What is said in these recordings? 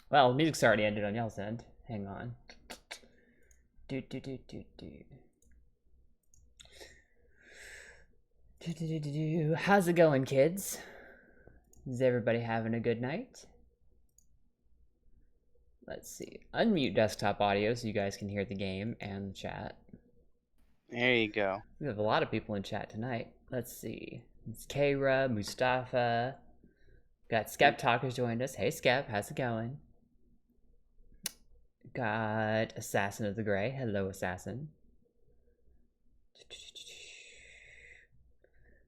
Well, music's already ended on y'all's end. Hang on. Do do do do do. Do do do do do. How's it going, kids? Is everybody having a good night? Let's see. Unmute desktop audio so you guys can hear the game and the chat. There you go. We have a lot of people in chat tonight. Let's see. It's Kayra, Mustafa. Got Skep Talkers joined us. Hey Skep, how's it going? Got Assassin of the Gray. Hello, Assassin.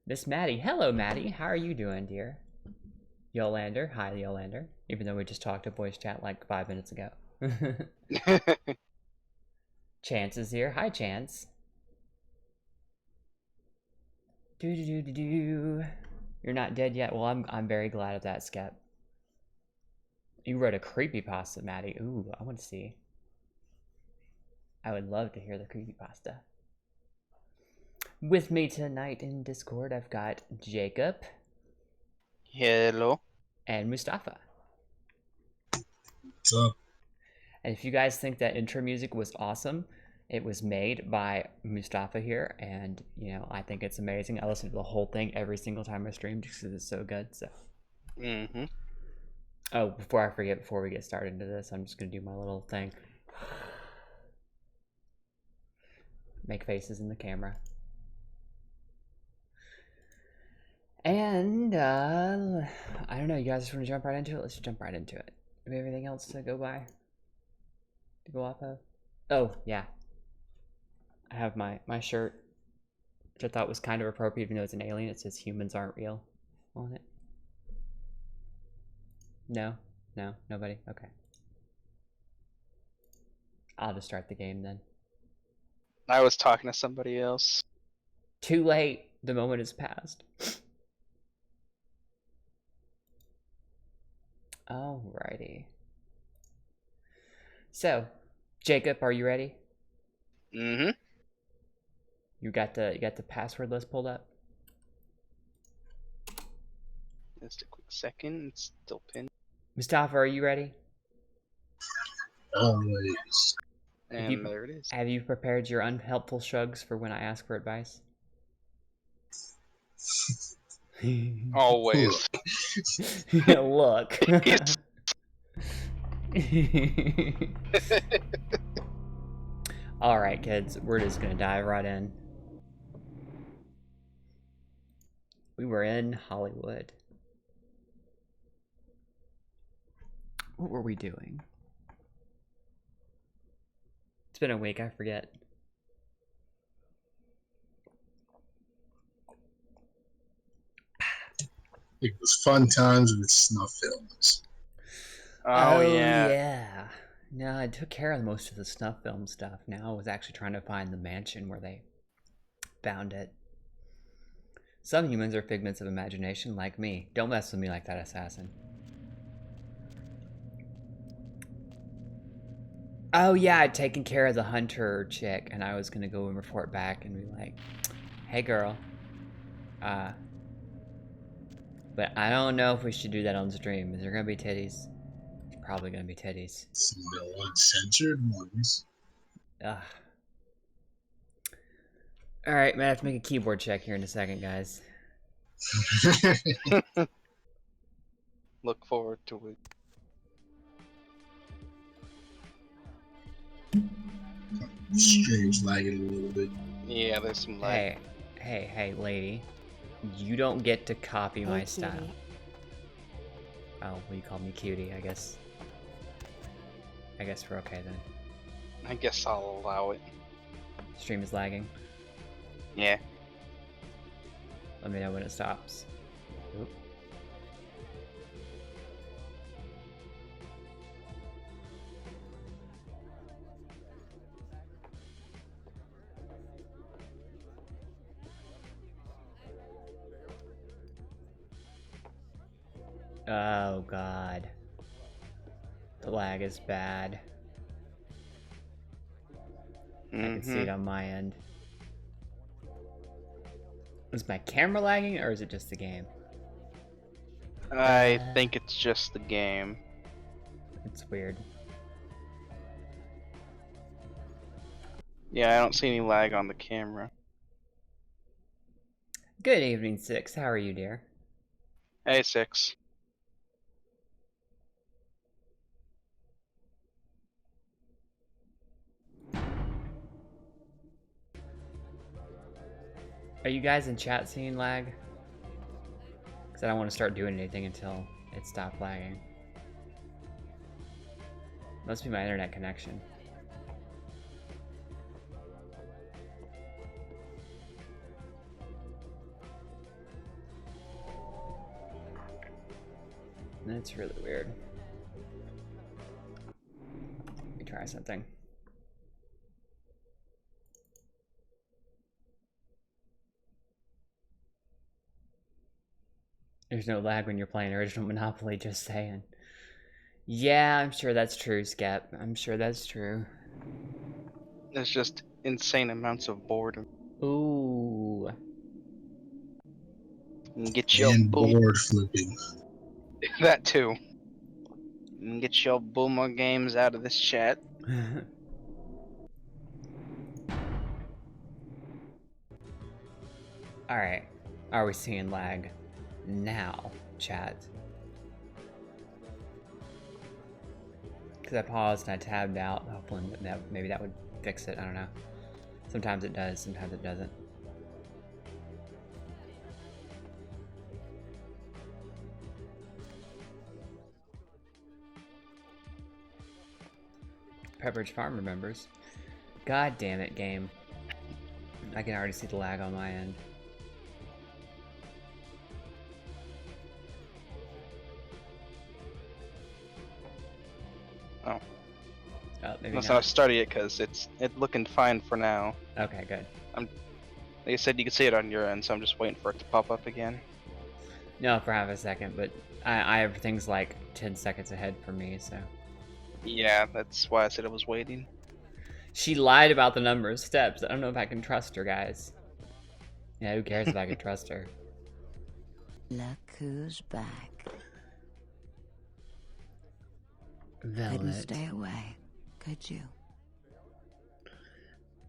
Miss Maddie. Hello, Maddie. How are you doing, dear? Yolander. Hi, Yolander. Even though we just talked to voice chat like 5 minutes ago. Chance is here. Hi, Chance. Do do do do do. You're not dead yet. Well, I'm very glad of that, Skep. You wrote a creepypasta, Maddie. Ooh, I want to see. I would love to hear the creepypasta. With me tonight in Discord, I've got Jacob. Hello. And Mustafa. What's up? And if you guys think that intro music was awesome, it was made by Mustafa here, and you know, I think it's amazing. I listen to the whole thing every single time I stream just because it's so good. So. Oh, before I forget, before we get started into this, I'm just gonna do my little thing. Make faces in the camera. And I don't know, you guys just want to jump right into it? Let's just jump right into it. Do we have anything else to go by? To go off of? Oh, yeah. I have my shirt, which I thought was kind of appropriate, even though it's an alien. It says humans aren't real on it. No? No? Nobody? Okay. I'll just start the game then. I was talking to somebody else. Too late. The moment has passed. Alrighty. So, Jacob, are you ready? Mm-hmm. You got the password list pulled up? Just a quick second. It's still pinned. Mustafa, are you ready? Always. And there it is. Have you prepared your unhelpful shrugs for when I ask for advice? Always. Look. Alright, kids, we're just gonna dive right in. We were in Hollywood. What were we doing? It's been a week, I forget. It was fun times with snuff films. Oh yeah. No, I took care of most of the snuff film stuff. Now I was actually trying to find the mansion where they found it. Some humans are figments of imagination like me. Don't mess with me like that, assassin. Oh yeah, I'd taken care of the hunter chick, and I was gonna go and report back and be like, hey girl, but I don't know if we should do that on stream. Is there gonna be titties? It's probably gonna be titties. Some of the uncensored ones. Ugh. Alright, man, I have to make a keyboard check here in a second, guys. Look forward to it. Stream's lagging a little bit. Yeah, there's some lag. Hey, lady. You don't get to copy my style. Oh, well, you called me cutie, I guess. I guess we're okay then. I guess I'll allow it. Stream is lagging. Yeah. Let me know when it stops. Oop. Oh god. The lag is bad. I can see it on my end. Is my camera lagging or is it just the game? I think it's just the game. It's weird. Yeah, I don't see any lag on the camera. Good evening, Six. How are you, dear? Hey, 6. Are you guys in chat seeing lag? Because I don't want to start doing anything until it stopped lagging. Must be my internet connection. That's really weird. Let me try something. There's no lag when you're playing original Monopoly, just saying. Yeah, I'm sure that's true, Skep. I'm sure that's true. There's just insane amounts of boredom. Ooh. And get your And boom. board flipping. That too. And get your boomer games out of this chat. Alright. Are we seeing lag now, chat? Because I paused and I tabbed out, hoping that maybe that would fix it. I don't know. Sometimes it does, sometimes it doesn't. Pepperidge Farm remembers. God damn it, game. I can already see the lag on my end. Oh. Oh, maybe Must not. not start it because it's looking fine for now. Okay, good. Like I said, you can see it on your end, so I'm just waiting for it to pop up again. No, for half a second, but I have things like 10 seconds ahead for me, so. Yeah, that's why I said I was waiting. She lied about the number of steps. I don't know if I can trust her, guys. Yeah, who cares if I can trust her? Look who's back. Couldn't Velvet. stay away, could you?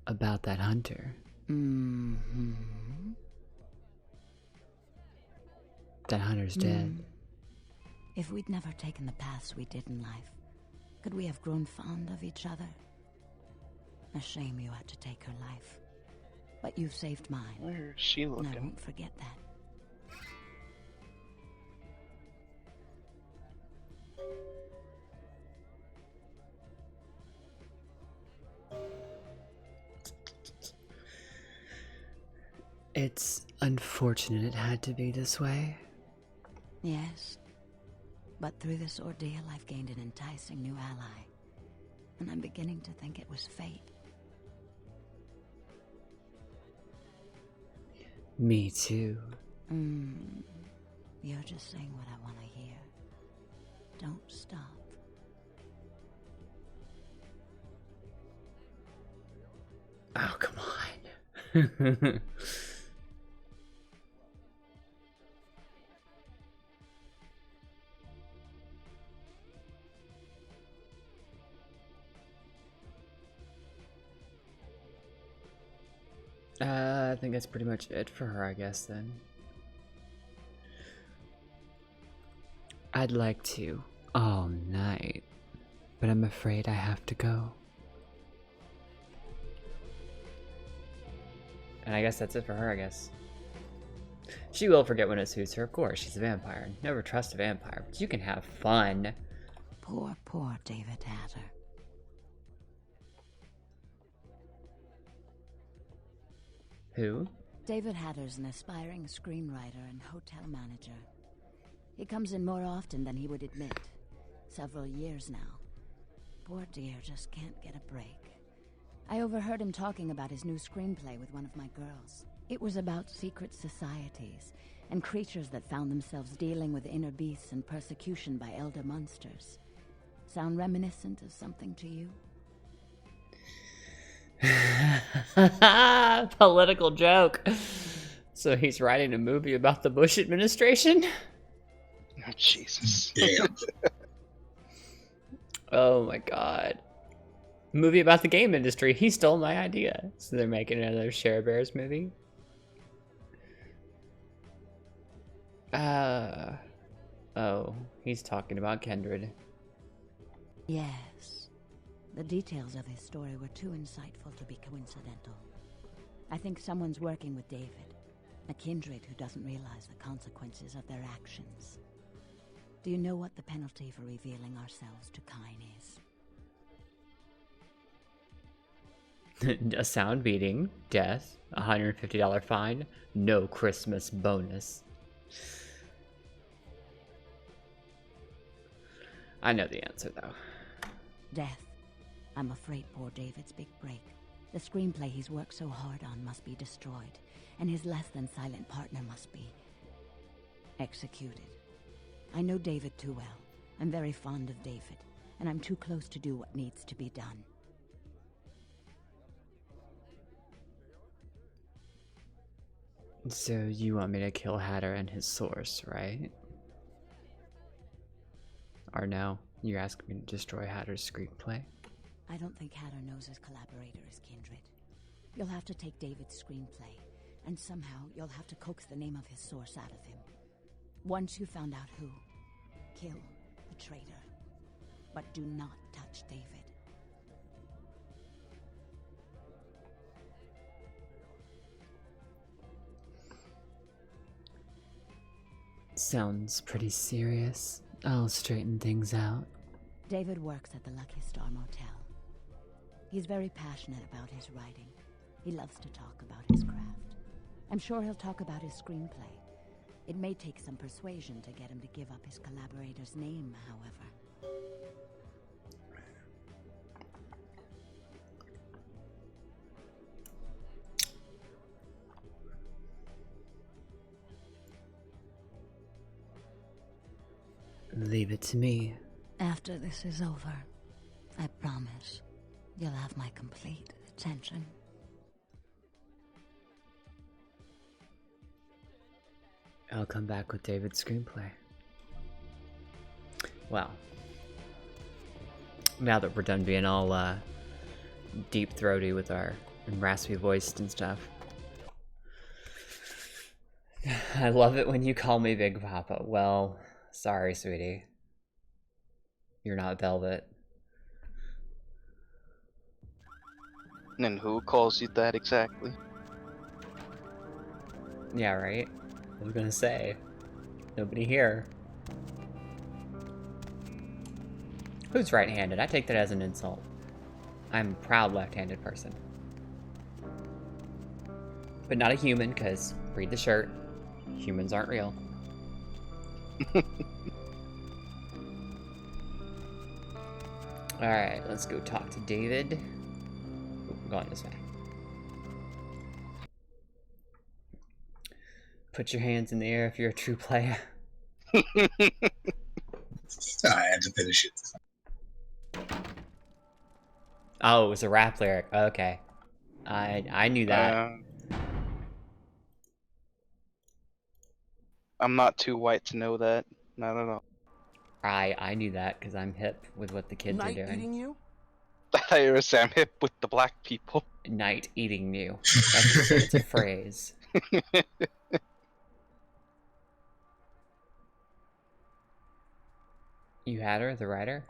About that hunter. Mm-hmm. That hunter's dead. If we'd never taken the paths we did in life, could we have grown fond of each other? A shame you had to take her life. But you've saved mine. Where is she And I looking? won't forget that. It's unfortunate it had to be this way. Yes. But through this ordeal, I've gained an enticing new ally. And I'm beginning to think it was fate. Me too. You're just saying what I want to hear. Don't stop. Oh, come on. I think that's pretty much it for her, I guess, then. I'd like to all night, but I'm afraid I have to go. And I guess that's it for her, I guess. She will forget when it suits her, of course. She's a vampire. Never trust a vampire, but you can have fun. Poor, poor David Hatter. Who? David Hatter's an aspiring screenwriter and hotel manager. He comes in more often than he would admit. Several years now. Poor dear just can't get a break. I overheard him talking about his new screenplay with one of my girls. It was about secret societies and creatures that found themselves dealing with inner beasts and persecution by elder monsters. Sound reminiscent of something to you? Political joke. So he's writing a movie about the Bush administration? Oh, Jesus. Damn. Oh my god. Movie about the game industry. He stole my idea. So they're making another Share Bears movie. Oh, he's talking about Kindred. Yes. The details of his story were too insightful to be coincidental. I think someone's working with David, a kindred who doesn't realize the consequences of their actions. Do you know what the penalty for revealing ourselves to Kine is? A sound beating, death, $150 fine, no Christmas bonus. I know the answer, though. Death. I'm afraid poor David's big break. The screenplay he's worked so hard on must be destroyed, and his less-than-silent partner must be executed. I know David too well. I'm very fond of David, and I'm too close to do what needs to be done. So you want me to kill Hatter and his source, right? Or no, you're asking me to destroy Hatter's screenplay? I don't think Hatter knows his collaborator is Kindred. You'll have to take David's screenplay, and somehow you'll have to coax the name of his source out of him. Once you've found out who, kill the traitor. But do not touch David. Sounds pretty serious. I'll straighten things out. David works at the Lucky Star Motel. He's very passionate about his writing. He loves to talk about his craft. I'm sure he'll talk about his screenplay. It may take some persuasion to get him to give up his collaborator's name, however. Leave it to me. After this is over, I promise you'll have my complete attention. I'll come back with David's screenplay. Well, now that we're done being all deep throaty with our raspy voiced and stuff, I love it when you call me Big Papa. Well, sorry, sweetie. You're not Velvet. And who calls you that exactly? Yeah, right? I was gonna say. Nobody here. Who's right-handed? I take that as an insult. I'm a proud left-handed person. But not a human, because read the shirt. Humans aren't real. Alright, let's go talk to David. Ooh, I'm going this way. Put your hands in the air if you're a true player. I had to finish it. Oh, it was a rap lyric. Okay. I knew that. I'm not too white to know that. Not at all. I knew that because I'm hip with what the kids are doing. Eating you? I thought you were Sam hip with the black people. Night eating you. It's a phrase. You had her, the writer?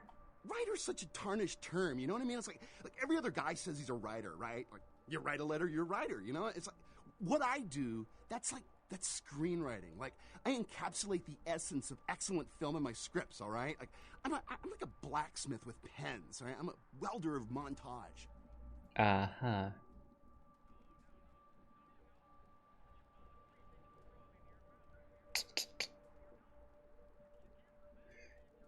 Writer's such a tarnished term, you know what I mean? It's like every other guy says he's a writer, right? Like, you write a letter, you're a writer, you know? It's like, what I do, that's screenwriting. Like, I encapsulate the essence of excellent film in my scripts, all right? Like, I'm like a blacksmith with pens, all right? I'm a welder of montage. Uh-huh.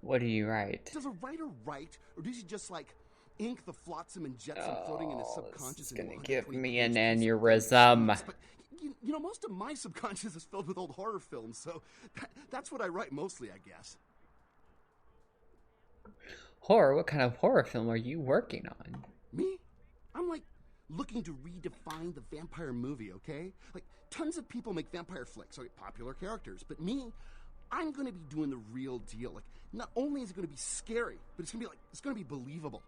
What do you write? Does a writer write, or does he just, like, ink the flotsam and jetsam floating in his subconscious? It's gonna give me an aneurysm. But, you know, most of my subconscious is filled with old horror films, so that's what I write mostly, I guess. Horror? What kind of horror film are you working on? Me? I'm, like, looking to redefine the vampire movie, okay? Like, tons of people make vampire flicks, like popular characters, but me, I'm gonna be doing the real deal. Like, not only is it gonna be scary, but it's gonna be believable.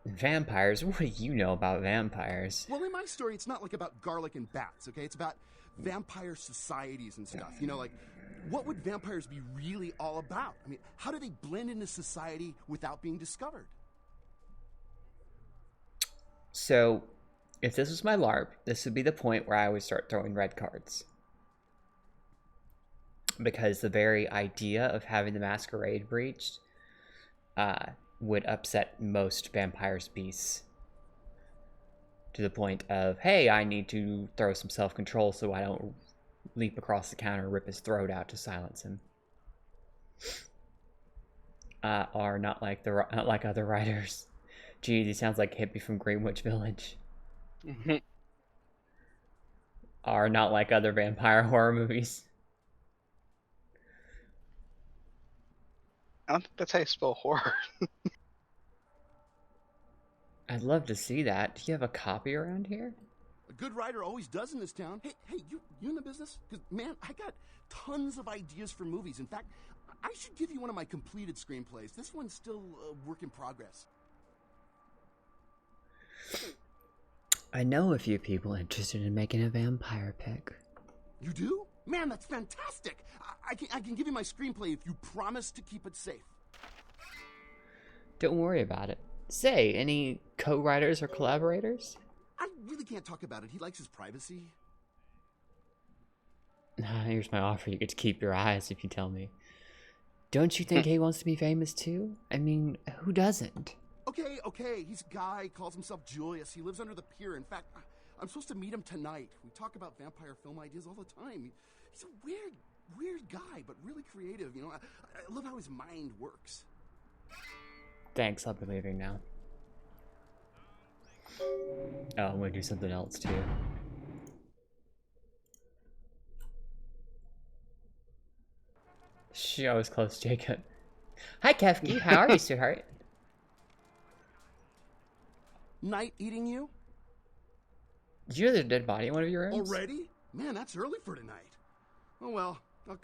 Vampires? What do you know about vampires? Well, in my story, it's not like about garlic and bats, okay? It's about vampire societies and stuff. You know, like, what would vampires be really all about? I mean, how do they blend into society without being discovered? So, if this was my LARP, this would be the point where I would start throwing red cards. Because the very idea of having the Masquerade breached would upset most vampires' beasts. To the point of, hey, I need to throw some self-control so I don't leap across the counter and rip his throat out to silence him. Are not like other writers. Geez, he sounds like a hippie from Greenwich Village. Are not like other vampire horror movies. I don't think that's how you spell horror. I'd love to see that. Do you have a copy around here? A good writer always does in this town. Hey, you in the business? Because, man, I got tons of ideas for movies. In fact, I should give you one of my completed screenplays. This one's still a work in progress. I know a few people interested in making a vampire pick. You do? Man, that's fantastic. I can give you my screenplay if you promise to keep it safe. Don't worry about it. Say, any co-writers or collaborators? I really can't talk about it. He likes his privacy. Here's my offer. You get to keep your eyes if you tell me. Don't you think he wants to be famous too? I mean, who doesn't? Okay. He's a guy, calls himself Julius. He lives under the pier. In fact, I'm supposed to meet him tonight. We talk about vampire film ideas all the time. He's a weird guy, but really creative. You know, I love how his mind works. Thanks, I'll be leaving now. Oh, I'm gonna do something else too. She always close, Jacob. Hi, Kefki. How are you, sweetheart? Night eating you? Did you have a dead body in one of your rooms? Already? Man, that's early for tonight. Oh well,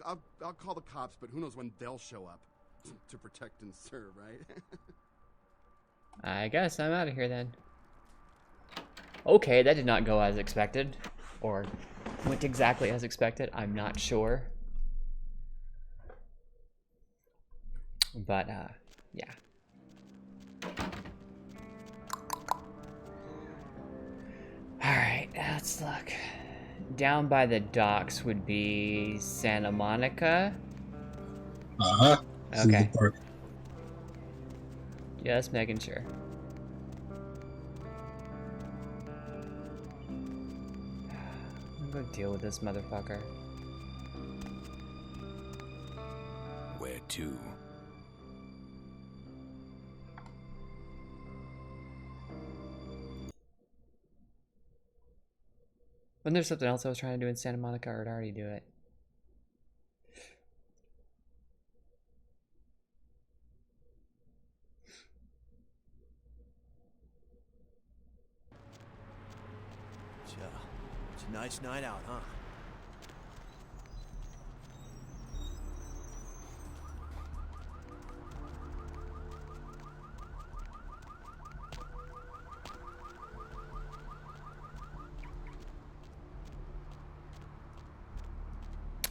I'll call the cops, but who knows when they'll show up to protect and serve, right? I guess I'm out of here then. Okay, that did not go as expected. Or went exactly as expected. I'm not sure. But, yeah. Alright, let's look. Down by the docks would be Santa Monica. Uh-huh. Okay. Park. Just making sure. I'm gonna deal with this motherfucker. Where to? Wasn't there something else I was trying to do in Santa Monica, or did I already do it? It's a nice night out, huh?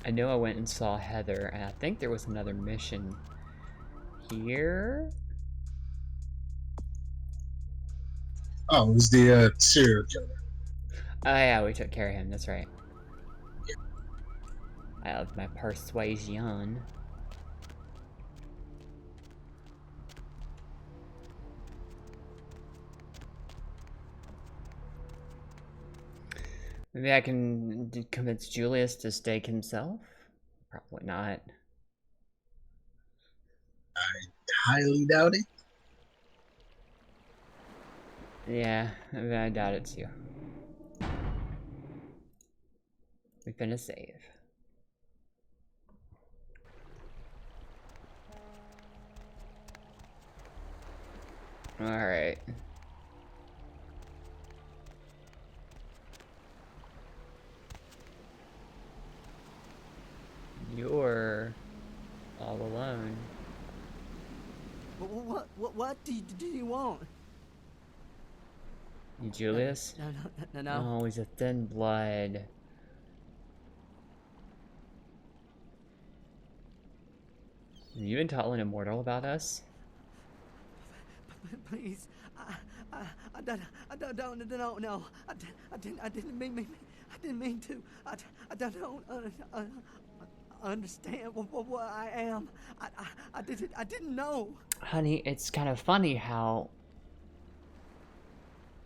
I know I went and saw Heather, and I think there was another mission here. Oh, it was the serial killer. Oh yeah, we took care of him, that's right. I have my persuasion. Maybe I can convince Julius to stake himself? Probably not. I highly doubt it. Yeah, I mean, I doubt it too. We finna save. Alright. What do you want? You Julius? No. Oh, he's a thin blood. Have you been telling Immortal about us? Please, I don't know. I didn't mean to. I don't understand what I am. I didn't know. Honey, it's kind of funny how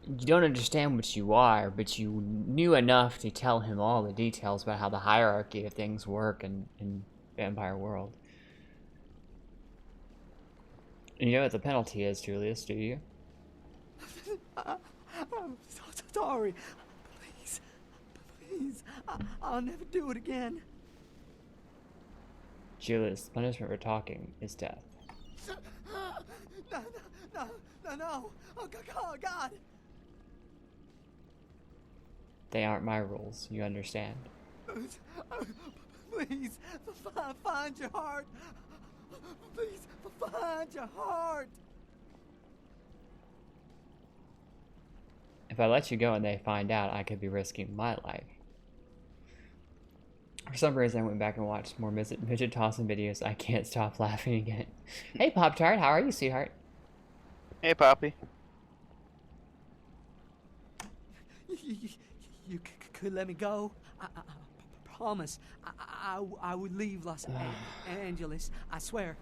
you don't understand what you are, but you knew enough to tell him all the details about how the hierarchy of things work in Vampire World. And you know what the penalty is, Julius, do you? I'm so sorry. Please, I'll never do it again. Julius, the punishment for talking is death. No. Oh, God. They aren't my rules, you understand? Please, find your heart. Please, find your heart. If I let you go and they find out, I could be risking my life. For some reason, I went back and watched more midget tossing videos. I can't stop laughing again. Hey, Pop-Tart, how are you, sweetheart? Hey, Poppy. You could let me go. I promise. I would leave Los Angeles. I swear.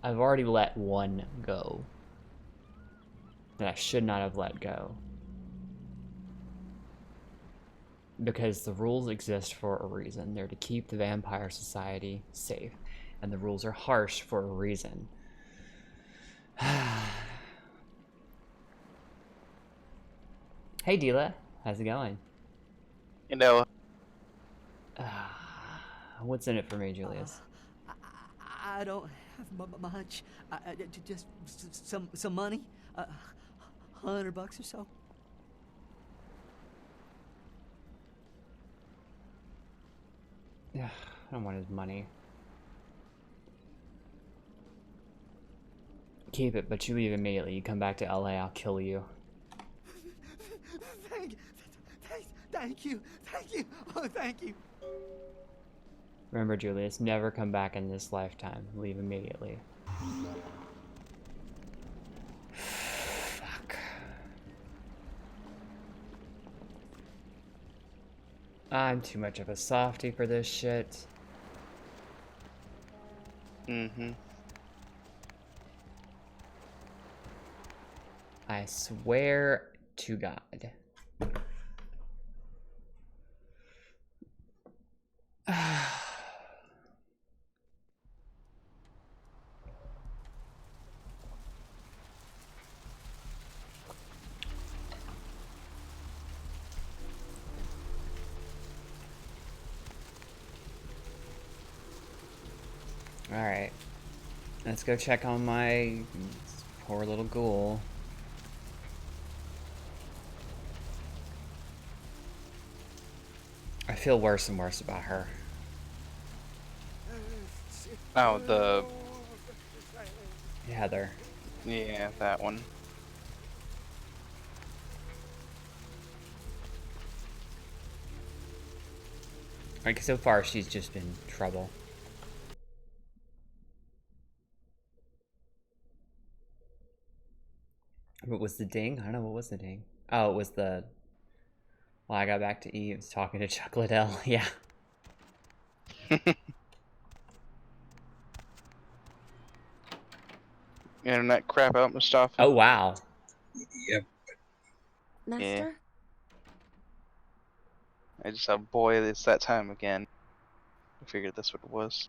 I've already let one go that I should not have let go. Because the rules exist for a reason. They're to keep the vampire society safe. And the rules are harsh for a reason. Hey, Dila. How's it going? You know, What's in it for me, Julius? I don't have much. Just some money. $100 or so. I don't want his money. Keep it, but you leave immediately. You come back to LA, I'll kill you. Thank you. Oh, thank you. Remember, Julius, never come back in this lifetime. Leave immediately. Fuck. I'm too much of a softie for this shit. mm-hmm. I swear to God. Alright. Let's go check on my poor little ghoul. I feel worse and worse about her. Oh, the... Heather. Yeah, that one. Like, so far, she's just been trouble. What was the ding? I don't know, what was the ding? Oh, it was the... Well, I got back to Eve's talking to Chuck Liddell, yeah. Internet crap out, Mustafa. Oh, wow. Yep. Master? I just thought, boy, it's that time again. I figured that's what it was.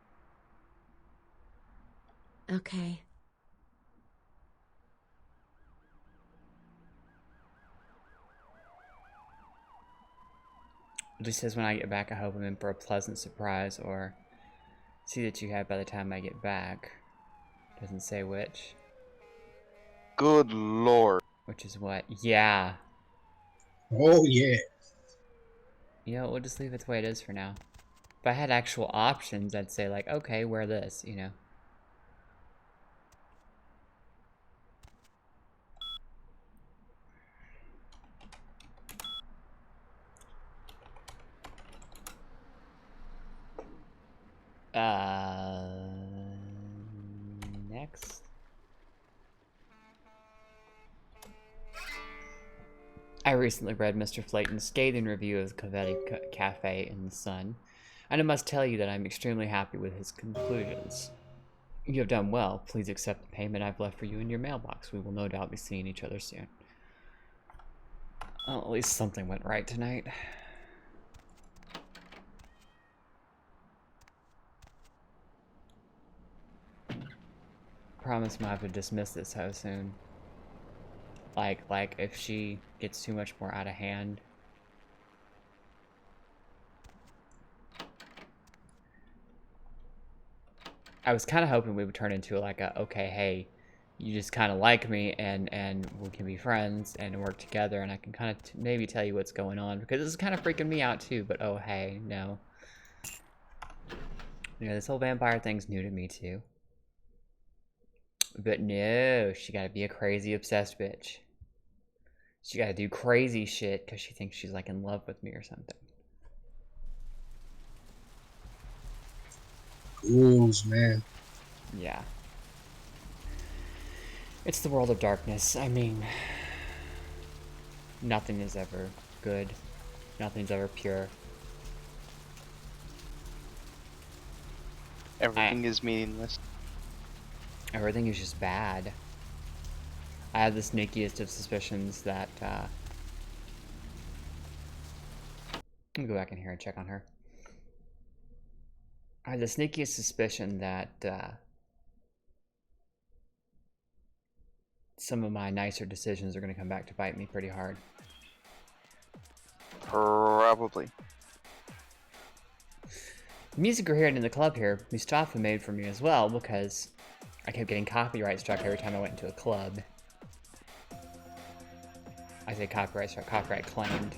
Okay. It just says when I get back, I hope I'm in for a pleasant surprise, or see that you have by the time I get back. Doesn't say which. Good lord. Which is what? Yeah. Oh yeah. You know, we'll just leave it the way it is for now. If I had actual options, I'd say like, okay, wear this, you know. Next. I recently read Mr. Flayton's scathing review of the Cavetti Cafe in the Sun, and I must tell you that I'm extremely happy with his conclusions. You have done well. Please accept the payment I've left for you in your mailbox. We will no doubt be seeing each other soon. Well, at least something went right tonight. Promise I'm gonna have to dismiss this house soon. Like if she gets too much more out of hand. I was kind of hoping we would turn into like a, okay, hey, you just kind of like me and we can be friends and work together and I can kind of maybe tell you what's going on because this is kind of freaking me out too, but oh hey, no. You know, this whole vampire thing's new to me too. But no, she gotta be a crazy obsessed bitch. She gotta do crazy shit because she thinks she's like in love with me or something. Ghouls, man. Yeah. It's the world of darkness. I mean, nothing is ever good. Nothing's ever pure. Everything is meaningless. Everything is just bad. I have the sneakiest of suspicions that, let me go back in here and check on her. I have the sneakiest suspicion that, some of my nicer decisions are going to come back to bite me pretty hard. Probably. The music we're hearing in the club here, Mustafa made for me as well because I kept getting copyright struck every time I went into a club. I say copyright struck, copyright claimed.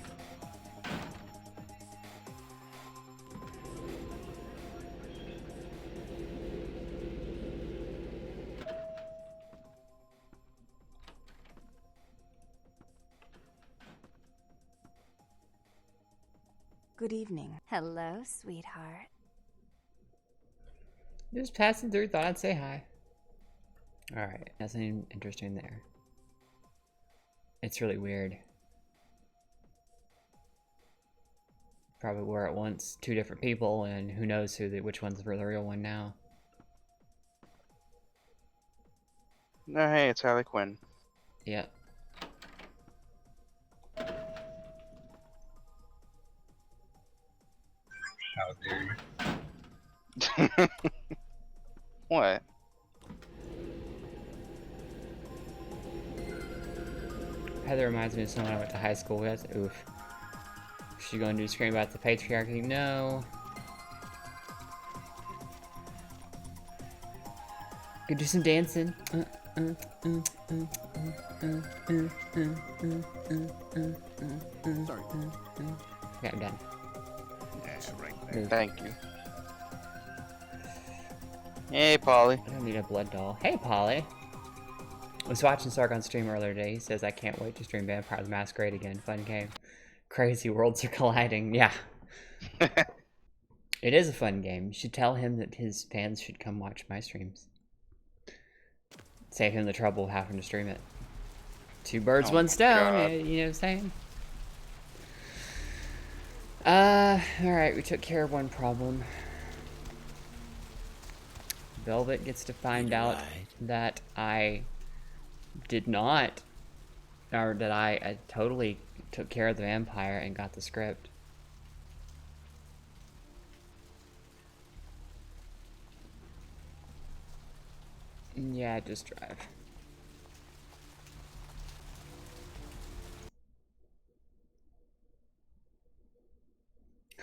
Good evening. Hello, sweetheart. Just passing through, thought I'd say hi. Alright, nothing interesting there. It's really weird. Probably were at once two different people, and who knows which one's the real one now. No, hey, it's Harley Quinn. Yep. How dare you? What? Heather reminds me of someone I went to high school with. Oof. Is she going to scream about the patriarchy? No. Could do some dancing. Sorry. Okay, I'm done. That's right. Move. Thank you. Hey, Polly. I don't need a blood doll. Hey, Polly. I was watching Sark on stream earlier today. He says, I can't wait to stream Vampire Masquerade again. Fun game. Crazy worlds are colliding. Yeah. It is a fun game. You should tell him that his fans should come watch my streams. Save him the trouble of having to stream it. Two birds, Oh one my stone. God. You know what I'm saying? Alright, we took care of one problem. Velvet gets to find out that I did not, or that I totally took care of the vampire and got the script. Yeah, just drive.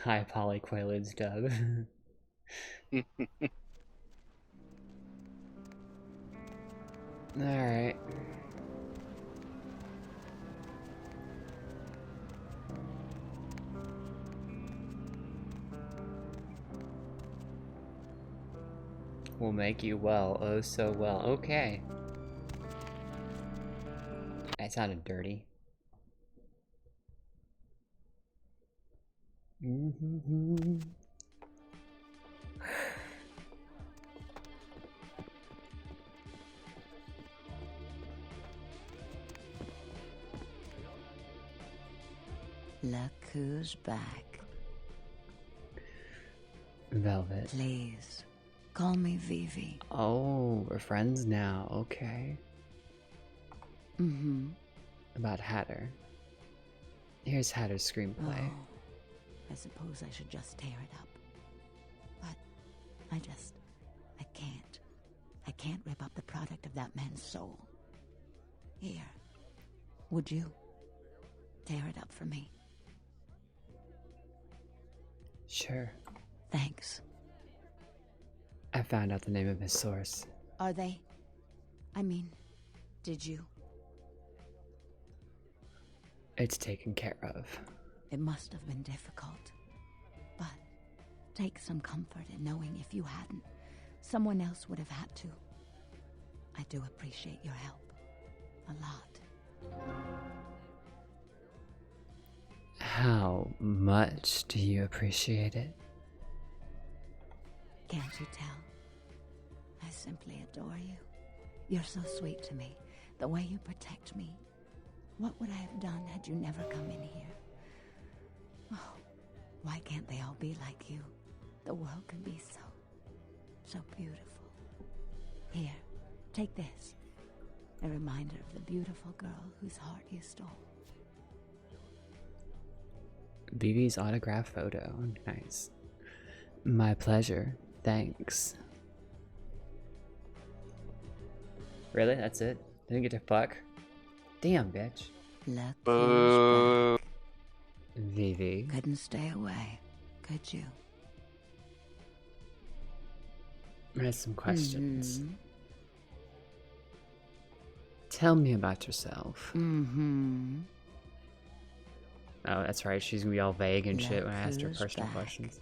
Hi, Polly Quaaludes dub. Alright. will make you well, oh so well. Okay. That sounded dirty. Look who's back. Velvet. Please, call me Vivi. Oh, we're friends now. Okay. Mm-hmm. About Hatter. Here's Hatter's screenplay. Oh, I suppose I should just tear it up. But I can't. I can't rip up the product of that man's soul. Here, would you tear it up for me? Sure. Thanks. I found out the name of his source. Are they? I mean, did you? It's taken care of. It must have been difficult. But take some comfort in knowing if you hadn't, someone else would have had to. I do appreciate your help. A lot. How much do you appreciate it? Can't you tell? I simply adore you. You're so sweet to me. The way you protect me. What would I have done had you never come in here? Oh, why can't they all be like you? The world could be so beautiful. Here, take this. A reminder of the beautiful girl whose heart you stole. Vivi's autograph photo. Nice. My pleasure. Thanks. Really? That's it? Didn't get to fuck? Damn, bitch. Look Boo. who's back. Vivi. Couldn't stay away, could you? I have some questions. Mm-hmm. Tell me about yourself. Mm-hmm. Oh, that's right. She's gonna be all vague and shit when I asked her Look personal who's questions.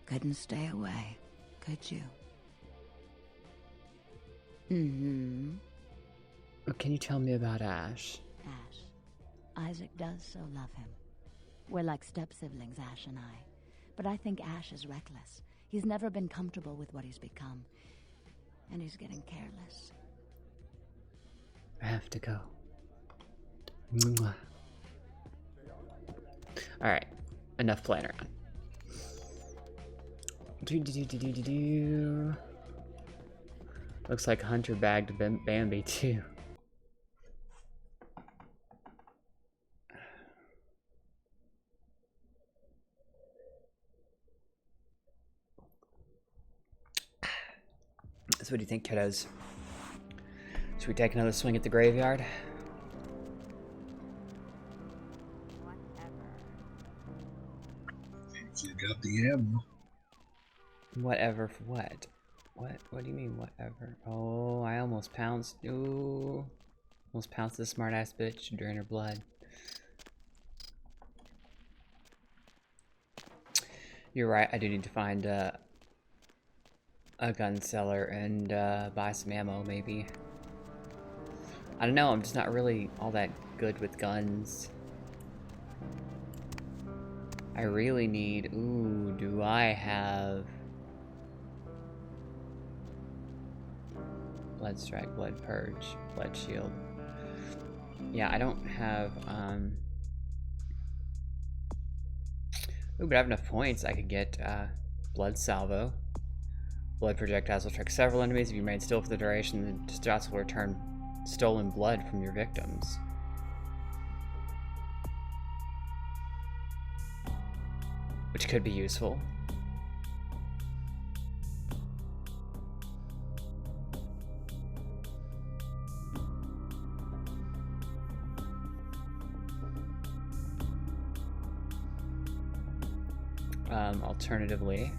Couldn't stay away, could you? Mm-hmm. What can you tell me about Ash? Ash. Isaac does so love him. We're like step-siblings, Ash and I. But I think Ash is reckless. He's never been comfortable with what he's become. And he's getting careless. I have to go. Mwah. Alright. Enough playing around. Looks like Hunter bagged Bambi too. So what do you think, kiddos? Should we take another swing at the graveyard? If you got the ammo. Whatever for what? What do you mean whatever? Oh, I almost pounced. Ooh. Almost pounced this smart ass bitch to drain her blood. You're right, I do need to find a gun seller and buy some ammo maybe. I don't know, I'm just not really all that good with guns. I really need, ooh, do I have Blood Strike, Blood Purge, Blood Shield? Yeah, I don't have, ooh, but I have enough points. I could get, Blood Salvo. Blood projectiles will strike several enemies. If you remain still for the duration, the shots will return stolen blood from your victims. Which could be useful. Alternatively,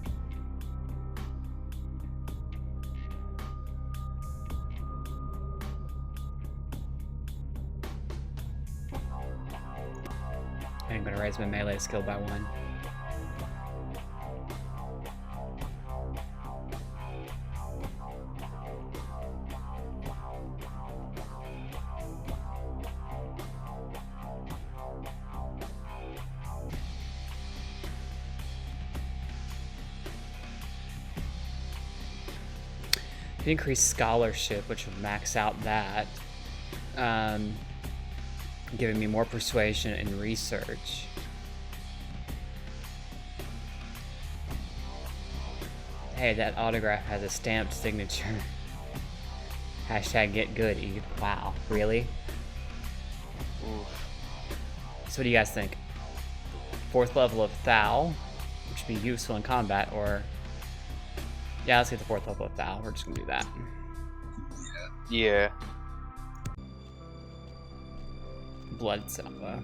I'm gonna raise my melee skill by 1. increase scholarship, which would max out that. Giving me more persuasion and research. Hey, that autograph has a stamped signature. Hashtag get good, Eve. Wow, really? Oof. So what do you guys think? 4th level of Thal, which would be useful in combat, or... Yeah, let's get the 4th level of Thal. We're just gonna do that. Yeah. Blood Salva.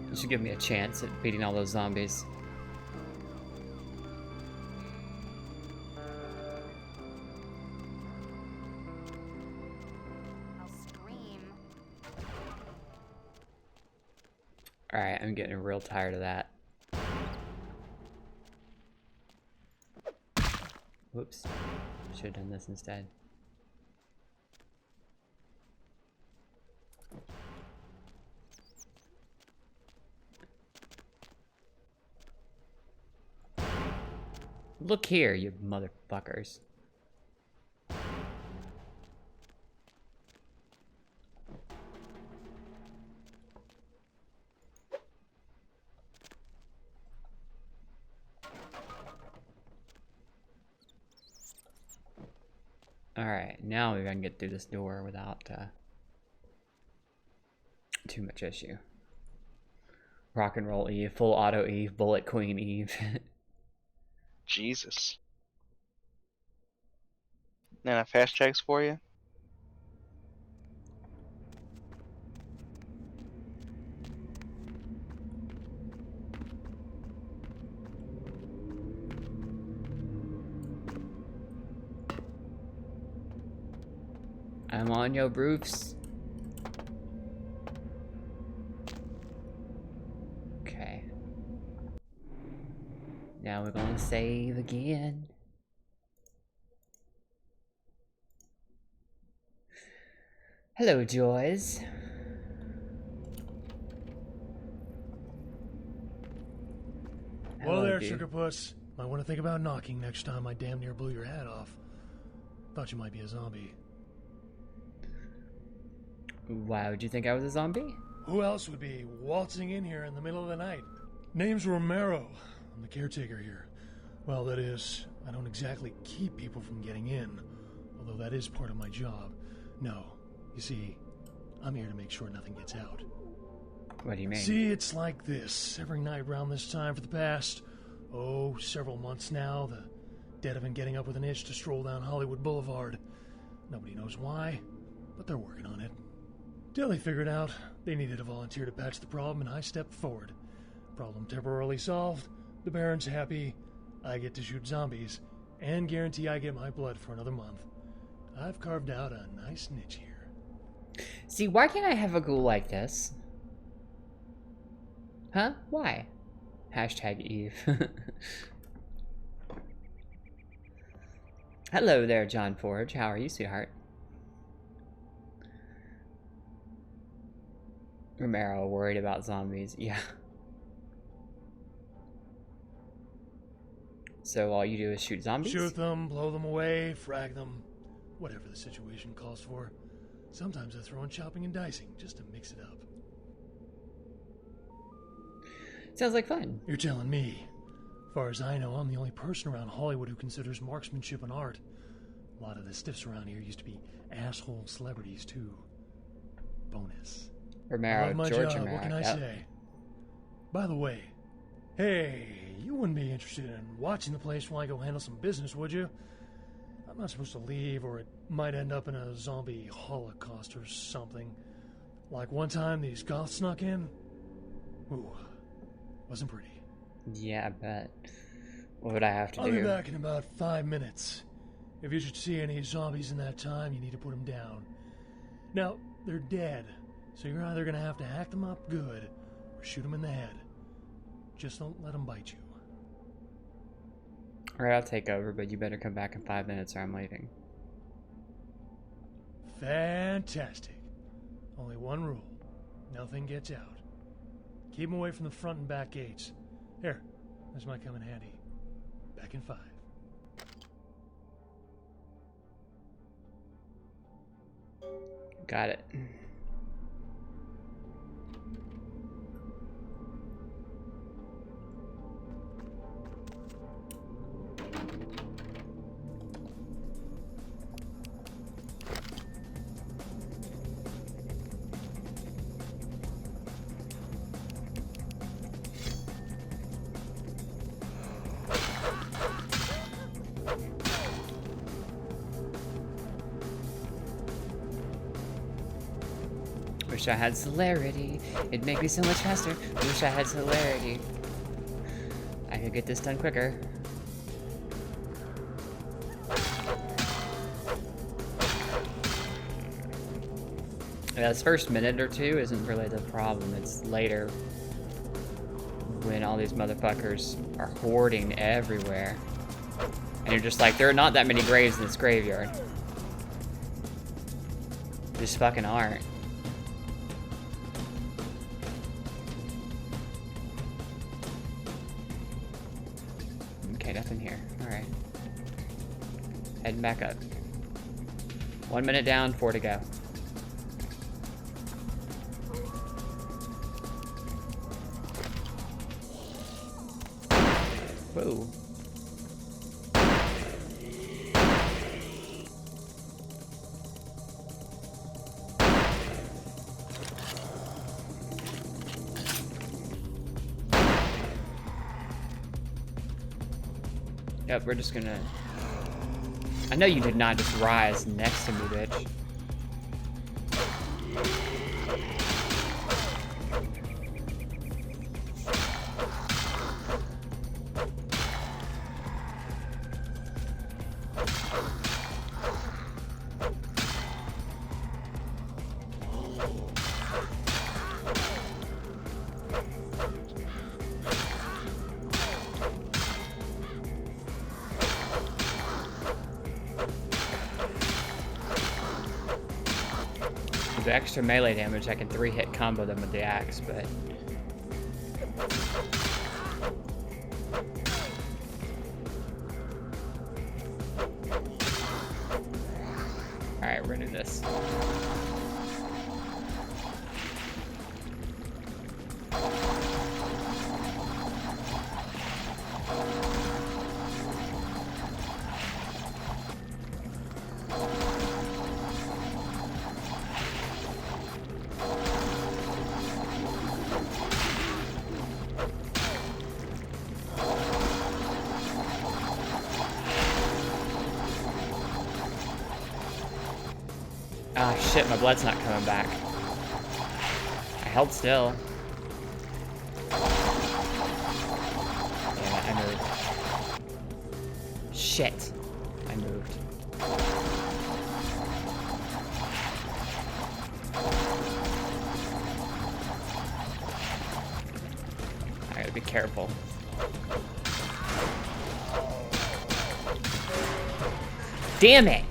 This should give me a chance at beating all those zombies. I'll scream. Alright, I'm getting real tired of that. Whoops. Should have done this instead. Look here, you motherfuckers. Alright, now maybe I can get through this door without too much issue. Rock and roll Eve, full auto Eve, bullet queen Eve. Jesus. Then I fast tracks for you. I'm on your roofs. Okay. Now we're gonna save again. Hello, Joys. Well, there, dude. Sugar Puss. Might want to think about knocking next time I damn near blew your hat off. Thought you might be a zombie. Why would you think I was a zombie? Who else would be waltzing in here in the middle of the night? Name's Romero. I'm the caretaker here. Well, that is, I don't exactly keep people from getting in, although that is part of my job. No, you see, I'm here to make sure nothing gets out. What do you mean? See, it's like this. Every night around this time for the past, several months now, the dead have been getting up with an itch to stroll down Hollywood Boulevard. Nobody knows why, but they're working on it. Till they figured out they needed a volunteer to patch the problem, and I stepped forward. Problem temporarily solved, the Baron's happy, I get to shoot zombies, and guarantee I get my blood for another month. I've carved out a nice niche here. See, why can't I have a ghoul like this? Huh? Why? Hashtag Eve. Hello there, John Forge. How are you, sweetheart? Romero, worried about zombies. Yeah. So all you do is shoot zombies? Shoot them, blow them away, frag them, whatever the situation calls for. Sometimes I throw in chopping and dicing just to mix it up. Sounds like fun. You're telling me. As far as I know, I'm the only person around Hollywood who considers marksmanship an art. A lot of the stiffs around here used to be asshole celebrities, too. Bonus. Romero, Love my George job, Romero. what can I say? By the way, hey, you wouldn't be interested in watching the place while I go handle some business, would you? I'm not supposed to leave, or it might end up in a zombie holocaust or something. Like one time these goths snuck in. Ooh, wasn't pretty. Yeah, I bet. What would I have to I'll do? be back in about 5 minutes. If you should see any zombies in that time, you need to put them down. Now, they're dead, so you're either going to have to hack them up good, or shoot them in the head. Just don't let them bite you. Alright, I'll take over, but you better come back in 5 minutes or I'm leaving. Fantastic. Only one rule. Nothing gets out. Keep them away from the front and back gates. Here, this might come in handy. Back in 5. Got it. Wish I had celerity. It'd make me so much faster. Wish I had celerity. I could get this done quicker. Yeah, this first minute or two isn't really the problem. It's later when all these motherfuckers are hoarding everywhere. And you're just like, there are not that many graves in this graveyard. Just fucking aren't. Okay, nothing here. Alright. Heading back up. 1 minute down, 4 to go. Whoa. Yep, we're just gonna... I know you did not just rise next to me, bitch. The extra melee damage, I can 3-hit combo them with the axe, but... Alright, we're gonna do this. Ah, shit, my blood's not coming back. I held still. Yeah, I moved. Shit. I moved. I gotta be careful. Damn it!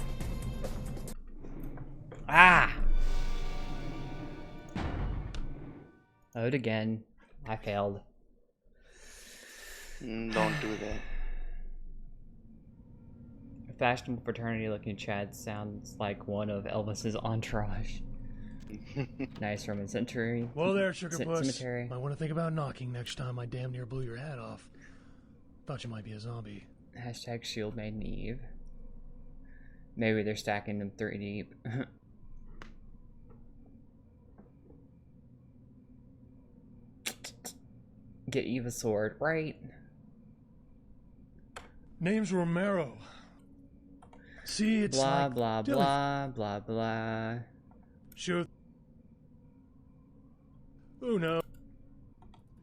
Ah! Load again. I failed. Don't do that. A fashionable fraternity looking Chad sounds like one of Elvis's entourage. Nice Roman century. Well there, Sugar Puss. Cemetery. Might want to think about knocking next time I damn near blew your hat off. Thought you might be a zombie. Hashtag shield maiden Eve. Maybe they're stacking them 3 deep. Get Eve a sword, right? Name's Romero. See, it's blah, like... blah, Dylan. blah, blah, blah. Sure. Oh no.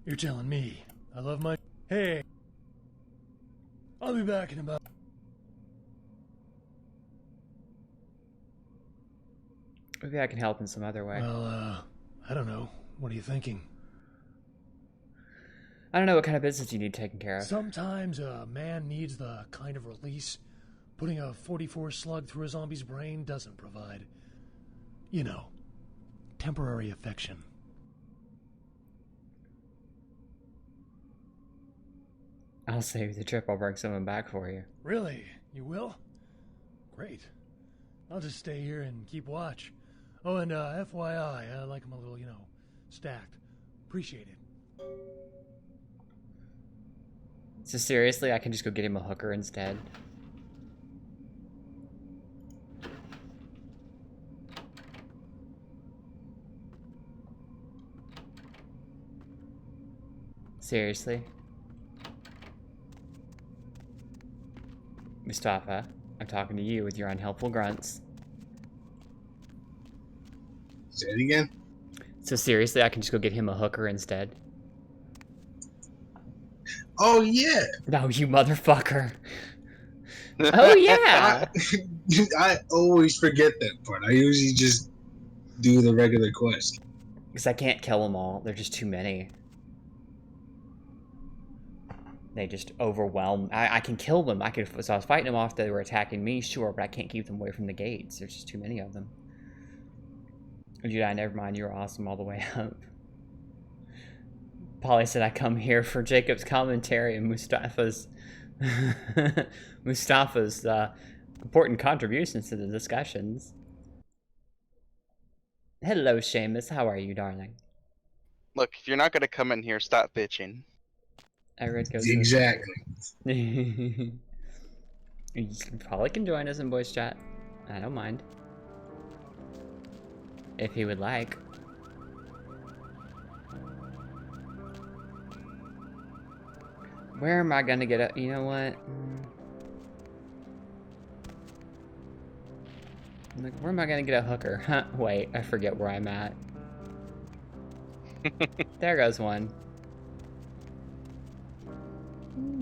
You're telling me. I love my... Hey. I'll be back in about... Maybe I can help in some other way. Well, I don't know. What are you thinking? I don't know what kind of business you need taken care of. Sometimes a man needs the kind of release putting a 44 slug through a zombie's brain doesn't provide. You know, temporary affection. I'll save the trip. I'll bring someone back for you. Really? You will? Great. I'll just stay here and keep watch. Oh, and FYI, I like them a little, stacked. Appreciate it. So seriously, I can just go get him a hooker instead. Seriously? Mustafa, I'm talking to you with your unhelpful grunts. Say it again? So seriously, I can just go get him a hooker instead? Oh, yeah. No, you motherfucker. Oh, yeah. I always forget that part. I usually just do the regular quest. Because I can't kill them all. They're just too many. They just overwhelm. I can kill them. So I was fighting them off. They were attacking me, sure, but I can't keep them away from the gates. There's just too many of them. Jedi, never mind. You were awesome all the way up. Polly said I come here for Jacob's commentary and Mustafa's important contributions to the discussions. Hello, Seamus. How are you, darling? Look, if you're not gonna come in here, stop bitching. I read goes Exactly. Polly can join us in voice chat. I don't mind. If he would like. Where am I gonna get a... You know what? Like, where am I gonna get a hooker? Huh, wait, I forget where I'm at. There goes one.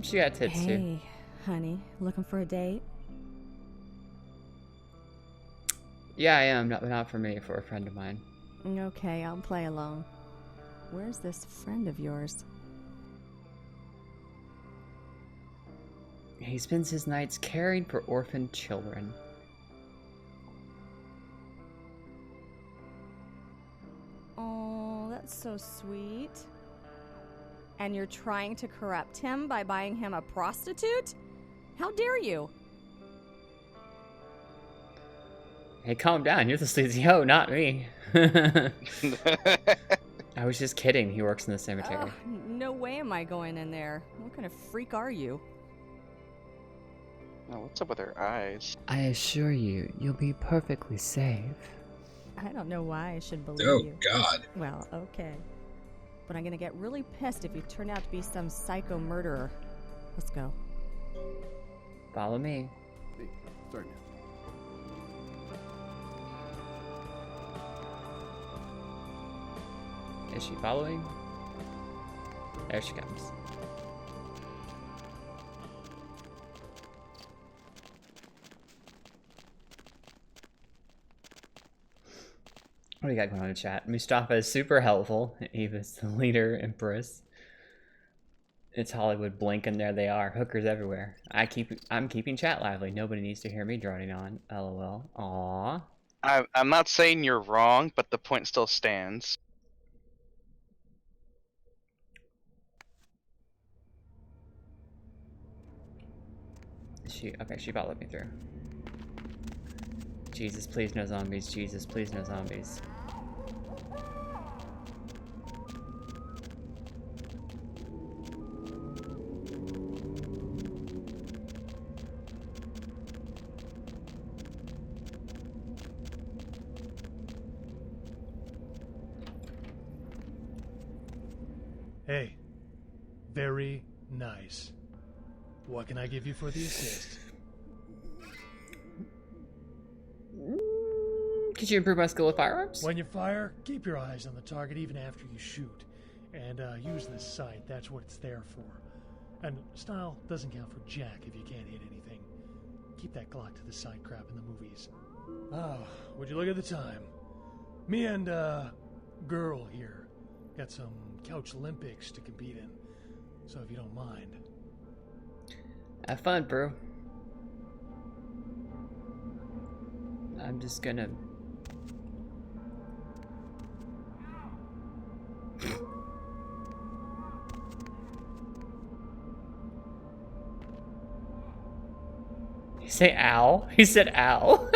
She got tits too. Hey, honey, looking for a date? Yeah, I am. Not for me, for a friend of mine. Okay, I'll play along. Where's this friend of yours? He spends his nights caring for orphaned children. Oh, that's so sweet. And you're trying to corrupt him by buying him a prostitute? How dare you? Hey, calm down. You're the sleazy hoe, not me. I was just kidding. He works in the cemetery. No way am I going in there. What kind of freak are you? Oh, what's up with her eyes? I assure you, you'll be perfectly safe. I don't know why I should believe Oh, you. God. Well, okay. But I'm gonna get really pissed if you turn out to be some psycho murderer. Let's go. Follow me. Hey, sorry, man. Is she following? There she comes. What do you got going on in chat? Mustafa is super helpful. Eva's the leader, Empress. It's Hollywood Blink, and there they are. Hookers everywhere. I'm keeping chat lively. Nobody needs to hear me droning on. LOL. Aww. I'm not saying you're wrong, but the point still stands. She followed me through. Jesus, please no zombies. Jesus, please no zombies. Hey, very nice. What can I give you for the assist? Could you improve my skill with firearms? When you fire, keep your eyes on the target even after you shoot. And use this sight, that's what it's there for. And style doesn't count for jack if you can't hit anything. Keep that Glock to the side crap in the movies. Oh, would you look at the time? Me and, girl here got some couch Olympics to compete in. So if you don't mind. Have fun, bro. I'm just gonna... say ow? He said ow.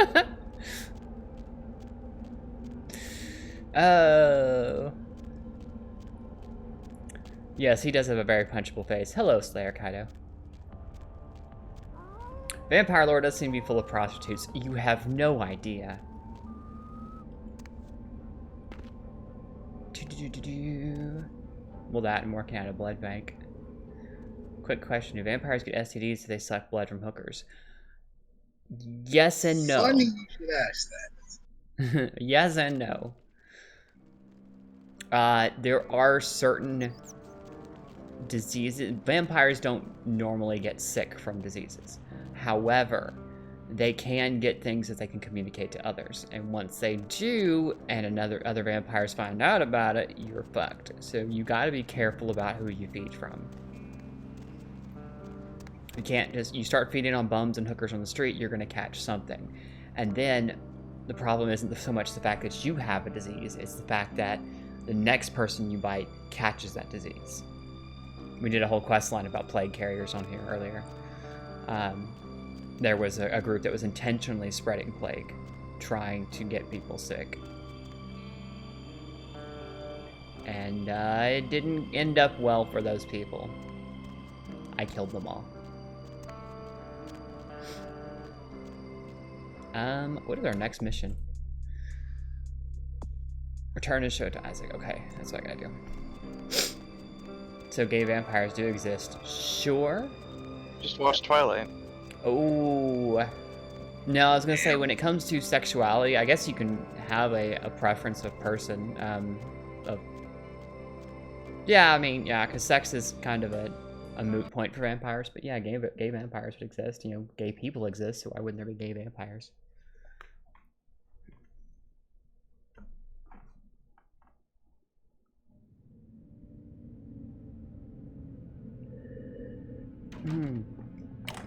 Oh. Yes, he does have a very punchable face. Hello, Slayer Kaido. Vampire Lore does seem to be full of prostitutes. You have no idea. Well, that and working at a blood bank. Quick question: do vampires get STDs if they suck blood from hookers? Yes and no. Funny you should ask that. Yes and no. There are certain diseases. Vampires don't normally get sick from diseases. However, they can get things that they can communicate to others. And once they do, and other vampires find out about it, you're fucked. So you gotta be careful about who you feed from. You can't just, you start feeding on bums and hookers on the street, you're gonna catch something. And then the problem isn't so much the fact that you have a disease, it's the fact that the next person you bite catches that disease. We did a whole quest line about plague carriers on here earlier. There was a group that was intentionally spreading plague, trying to get people sick. And it didn't end up well for those people. I killed them all. What is our next mission? Return to show to Isaac. Okay, that's what I gotta do. So gay vampires do exist. Sure. Just watch Twilight. Oh. No, I was gonna say, when it comes to sexuality, I guess you can have a preference of person. Yeah, I mean, yeah, because sex is kind of a moot point for vampires. But yeah, gay vampires would exist. You know, gay people exist, so why wouldn't there be gay vampires?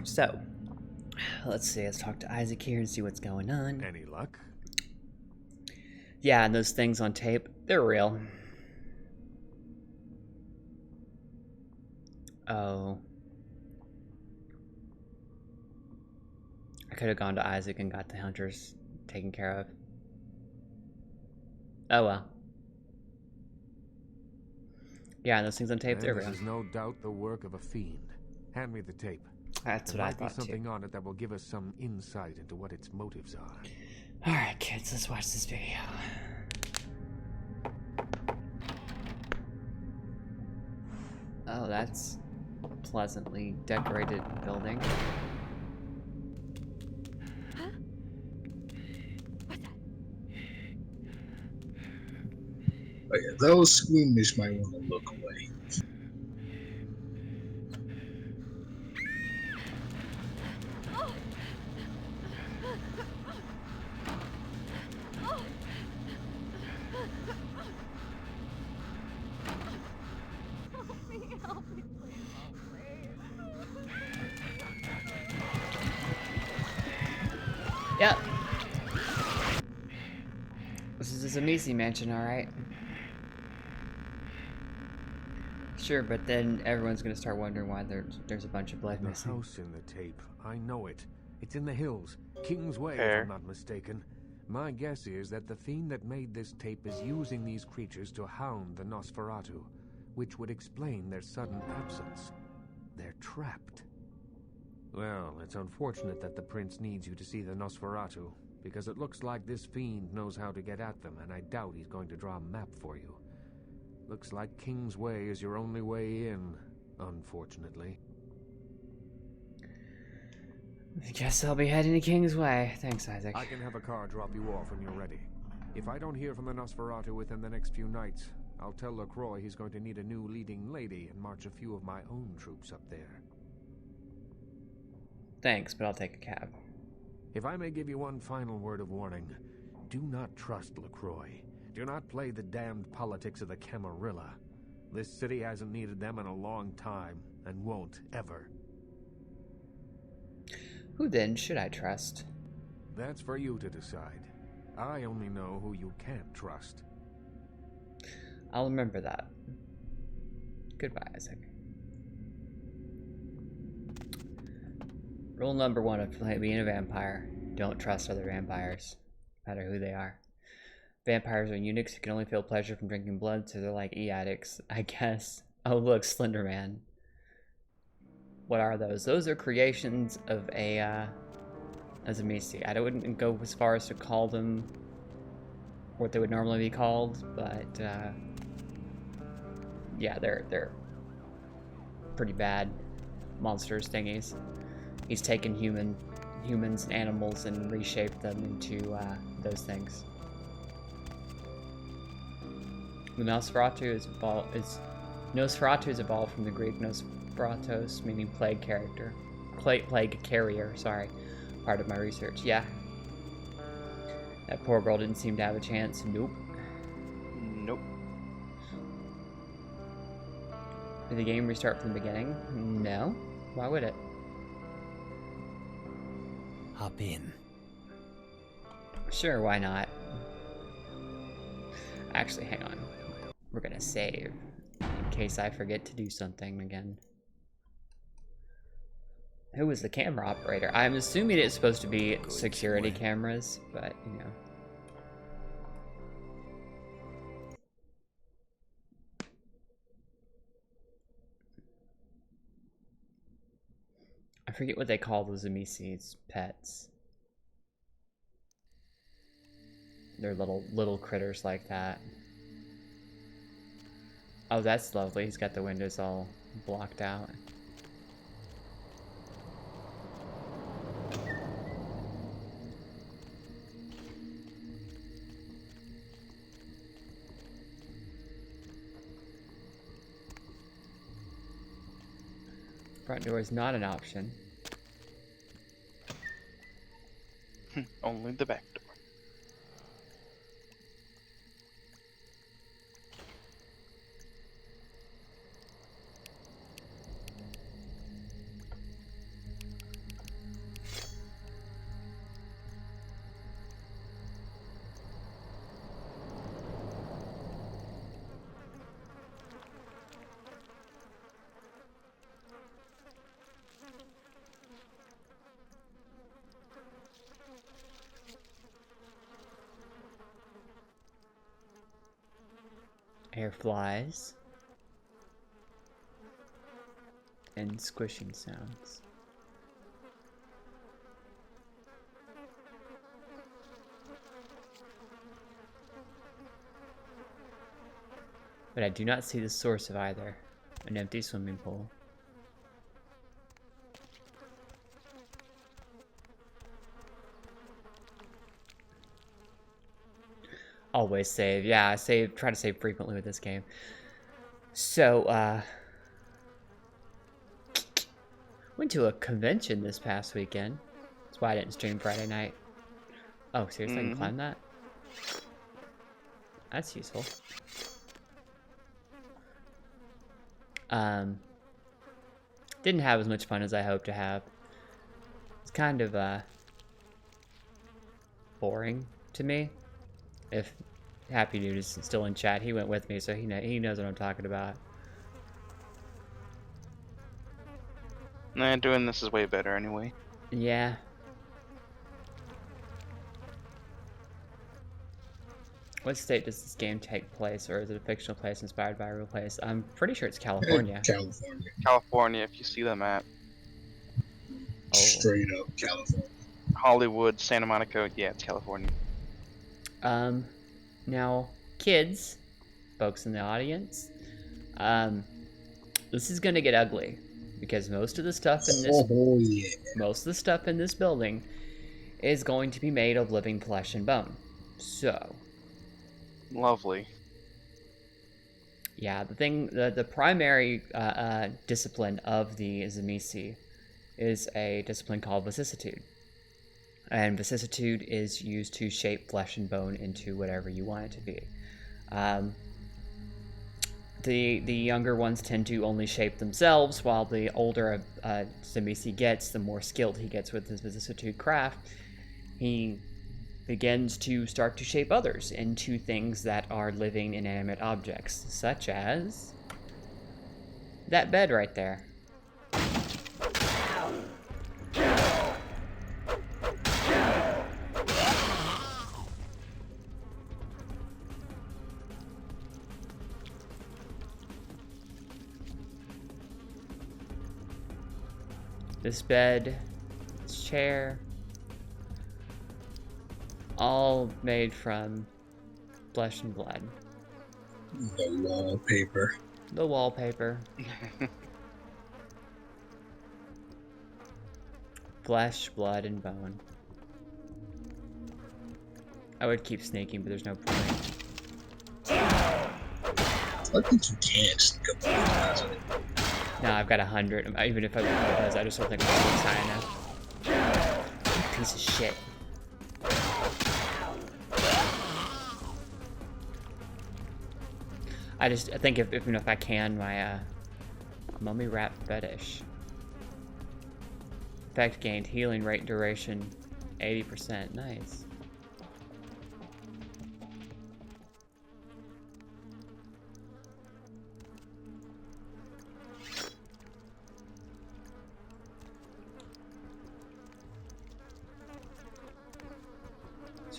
So, let's see. Let's talk to Isaac here and see what's going on. Any luck? Yeah, and those things on tape, they're real. Oh. I could have gone to Isaac and got the hunters taken care of. Oh well. Yeah, and those things on tape, they're real. This is no doubt the work of a fiend. Hand me the tape. That's what I thought too. There might be something on it that will give us some insight into what its motives are. Alright, kids, let's watch this video. Oh, that's a pleasantly decorated building. Oh yeah, those squeamish might want to look away. Yep. This is a Zamisi mansion, alright? Sure, but then everyone's gonna start wondering why there's a bunch of blood missing. The house in the tape. I know it. It's in the hills. King's Way, if I'm not mistaken. My guess is that the fiend that made this tape is using these creatures to hound the Nosferatu, which would explain their sudden absence. They're trapped. Well, it's unfortunate that the prince needs you to see the Nosferatu, because it looks like this fiend knows how to get at them, and I doubt he's going to draw a map for you. Looks like King's Way is your only way in, unfortunately. I guess I'll be heading to King's Way. Thanks, Isaac. I can have a car drop you off when you're ready. If I don't hear from the Nosferatu within the next few nights, I'll tell LaCroix he's going to need a new leading lady and march a few of my own troops up there. Thanks, but I'll take a cab. If I may give you one final word of warning, do not trust LaCroix. Do not play the damned politics of the Camarilla. This city hasn't needed them in a long time, and won't ever. Who then should I trust? That's for you to decide. I only know who you can't trust. I'll remember that. Goodbye, Isaac. Rule number 1 of being a vampire: don't trust other vampires, no matter who they are. Vampires are eunuchs who can only feel pleasure from drinking blood, so they're like e-addicts, I guess. Oh look, Slender Man. What are those? Those are creations of a Zamisi. I wouldn't go as far as to call them what they would normally be called, but yeah, they're pretty bad monsters thingies. He's taken humans and animals and reshaped them into those things. The Nosferatu is evolved from the Greek Nosferatos, meaning plague character. Plague carrier, sorry. Part of my research. Yeah. That poor girl didn't seem to have a chance. Nope. Nope. Did the game restart from the beginning? No. Why would it? Hop in. Sure, why not? Actually, hang on. We're gonna save in case I forget to do something again. Who was the camera operator? I'm assuming it's supposed to be security cameras, but you know. I forget what they call those Zamisi's pets. They're little critters like that. Oh, that's lovely. He's got the windows all blocked out. Front door is not an option. Only the back door. Air flies. And squishing sounds. But I do not see the source of either. An empty swimming pool. Always save. Yeah, I try to save frequently with this game. So, went to a convention this past weekend. That's why I didn't stream Friday night. Oh, seriously, I can climb that? That's useful. Didn't have as much fun as I hoped to have. It's kind of, boring to me. If Happy Dude is still in chat, he went with me, so he knows what I'm talking about. Nah, doing this is way better anyway. Yeah. What state does this game take place, or is it a fictional place inspired by a real place? I'm pretty sure it's California. California. California, if you see the map. Oh. Straight up California. Hollywood, Santa Monica, yeah, it's California. Now, kids, folks in the audience, this is gonna get ugly because most of the stuff in this building is going to be made of living flesh and bone. So, lovely. Yeah, the primary discipline of the Zamisi is a discipline called vicissitude. And vicissitude is used to shape flesh and bone into whatever you want it to be. The younger ones tend to only shape themselves, while the older Zamisi gets, the more skilled he gets with his vicissitude craft. He begins to start to shape others into things that are living inanimate objects, such as that bed right there. This bed, this chair, all made from flesh and blood. The wallpaper. The wallpaper. Flesh, blood, and bone. I would keep sneaking, but there's no point. I think you can't sneak up on those guys. No, I've got 100. Even if I was, I just don't think I'm high enough. Piece of shit. I think if I can, my mummy wrap fetish. Effect gained, healing rate duration 80%. Nice.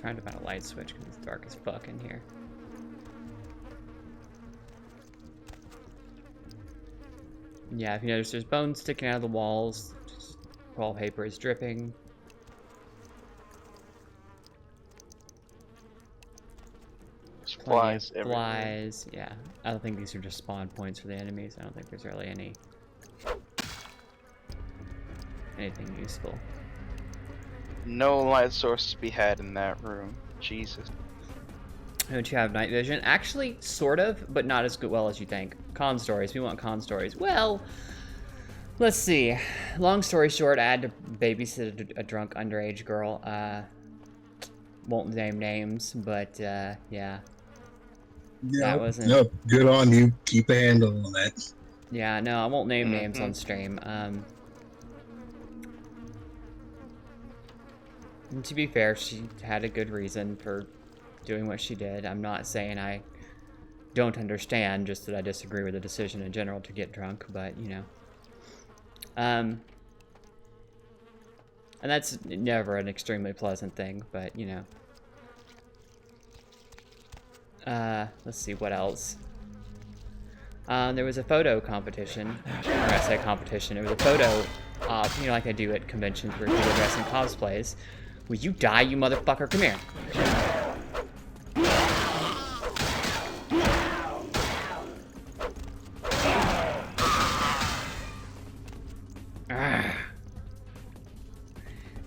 Trying to find a light switch because it's dark as fuck in here. Yeah, if you notice, there's bones sticking out of the walls. Wallpaper is dripping. Flies everywhere. Flies, yeah. I don't think these are just spawn points for the enemies. I don't think there's really anything useful. No light source to be had in that room. Jesus. Don't you have night vision? Actually, sort of, but not as good well as you think. Con stories. We want con stories. Well, let's see. Long story short, I had to babysit a drunk underage girl. Won't name names, but yeah. That wasn't. No, good on you. Keep a handle on that. Yeah, no, I won't name names on stream. And to be fair, she had a good reason for doing what she did. I'm not saying I don't understand, just that I disagree with the decision in general to get drunk, but, you know. And that's never an extremely pleasant thing, but, you know. Let's see, what else? There was a photo competition. Or I say competition, it was a photo op, you know, like I do at conventions where people dress in cosplays. Will you die, you motherfucker? Come here.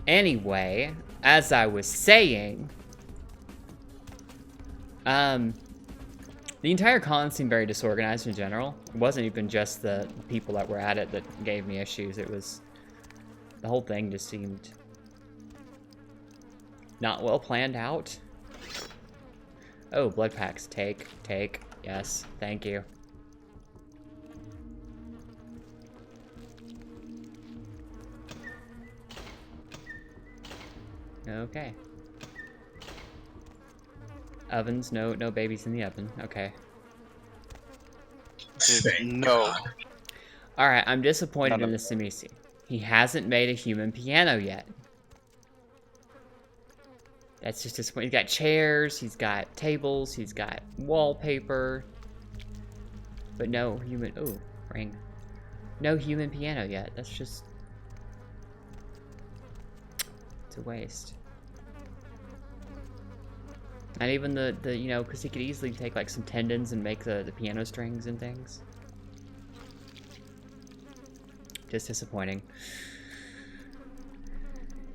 Anyway, as I was saying, the entire con seemed very disorganized in general. It wasn't even just the people that were at it that gave me issues. It was, the whole thing just seemed not well planned out. Oh, blood packs. Take. Yes, thank you. Okay. Ovens, no babies in the oven. Okay. No. Alright, I'm disappointed in the Simisi. He hasn't made a human piano yet. That's just disappointing. He's got chairs, he's got tables, he's got wallpaper. But no human... Ooh, ring. No human piano yet. That's just... It's a waste. And even the you know, because he could easily take like some tendons and make the piano strings and things. Just disappointing.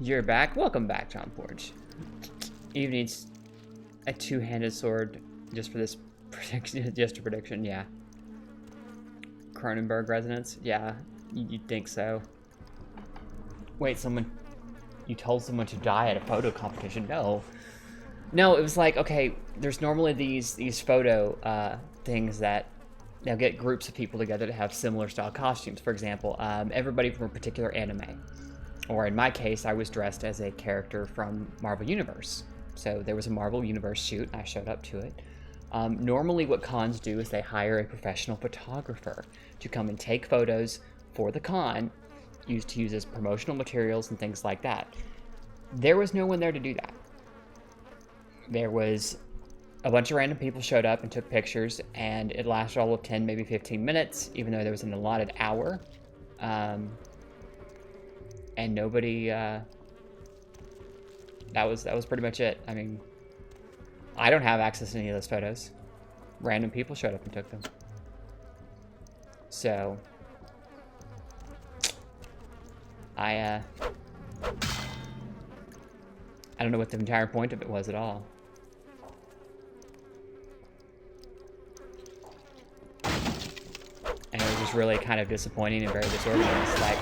You're back. Welcome back, John Forge. Even needs a two-handed sword just for this prediction. Just a prediction, yeah. Cronenberg resonance, yeah. You'd think so. Wait, you told someone to die at a photo competition? No. No, it was like, okay, there's normally these photo things that they'll get groups of people together to have similar style costumes. For example, everybody from a particular anime. Or in my case, I was dressed as a character from Marvel Universe. So there was a Marvel Universe shoot, and I showed up to it. Normally what cons do is they hire a professional photographer to come and take photos for the con, to use as promotional materials and things like that. There was no one there to do that. There was a bunch of random people showed up and took pictures, and it lasted all of 10, maybe 15 minutes, even though there was an allotted hour. and nobody. That was pretty much it. I mean, I don't have access to any of those photos. Random people showed up and took them. So I don't know what the entire point of it was at all. And it was just really kind of disappointing and very disorganized. Like,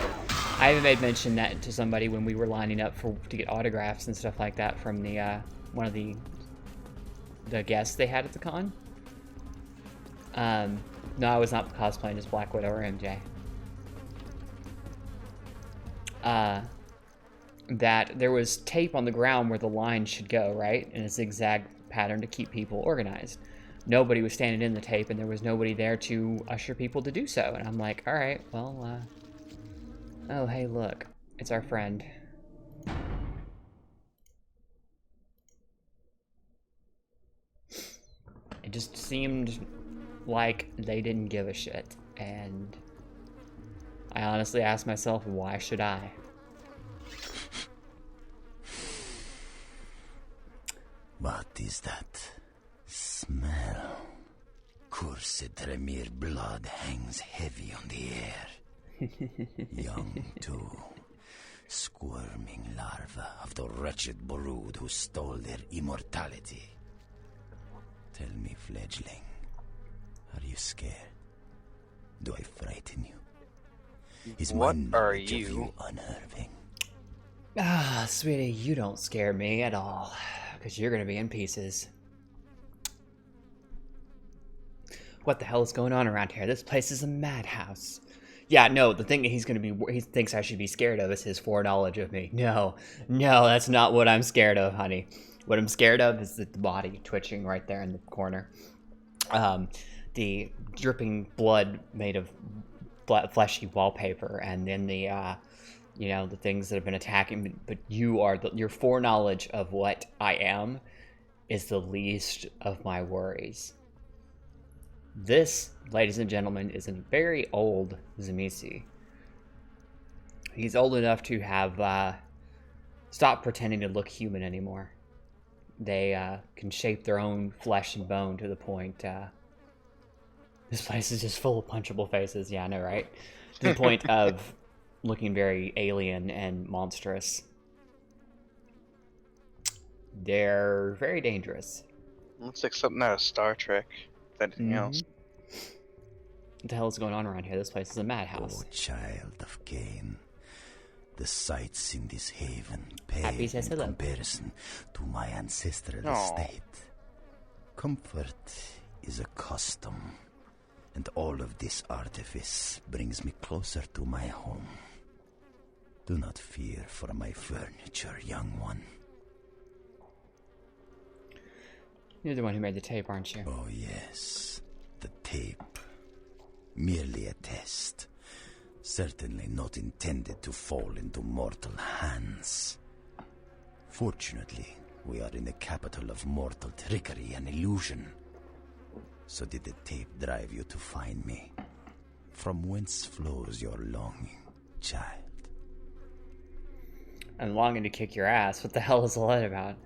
I even made mention that to somebody when we were lining up to get autographs and stuff like that from the one of the guests they had at the con. No, I was not cosplaying as Black Widow or MJ. That there was tape on the ground where the line should go, right? In a zigzag pattern to keep people organized. Nobody was standing in the tape, and there was nobody there to usher people to do so. And I'm like, all right, well, oh, hey, look, it's our friend. It just seemed like they didn't give a shit, and I honestly asked myself, why should I? What is that smell? Cursed Tremere blood hangs heavy on the air. Young too, squirming larva of the wretched brood who stole their immortality. Tell me, fledgling, are you scared? Do I frighten you? Is What my are knowledge of you? unnerving? Ah, sweetie, you don't scare me at all, because you're gonna be in pieces. What the hell is going on around here? This place is a madhouse. Yeah, no, the thing he thinks I should be scared of is his foreknowledge of me. No, that's not what I'm scared of, honey. What I'm scared of is the body twitching right there in the corner. The dripping blood made of fleshy wallpaper, and then the, the things that have been attacking me. But your foreknowledge of what I am is the least of my worries. This, ladies and gentlemen, is a very old Tzimisce. He's old enough to have stopped pretending to look human anymore. They can shape their own flesh and bone to the point. This place is just full of punchable faces. Yeah, I know, right? To the point of looking very alien and monstrous. They're very dangerous. Looks like something out of Star Trek. If anything else. What the hell is going on around here? This place is a madhouse. Oh, child of Cain. The sights in this haven Happy pale in hello. comparison to my ancestral Aw. estate. Comfort is a custom, and all of this artifice brings me closer to my home. Do not fear for my furniture, young one. You're the one who made the tape, aren't you? Oh, yes. The tape. Merely a test. Certainly not intended to fall into mortal hands. Fortunately, we are in the capital of mortal trickery and illusion. So did the tape drive you to find me? From whence flows your longing, child? I'm longing to kick your ass. What the hell is all that about?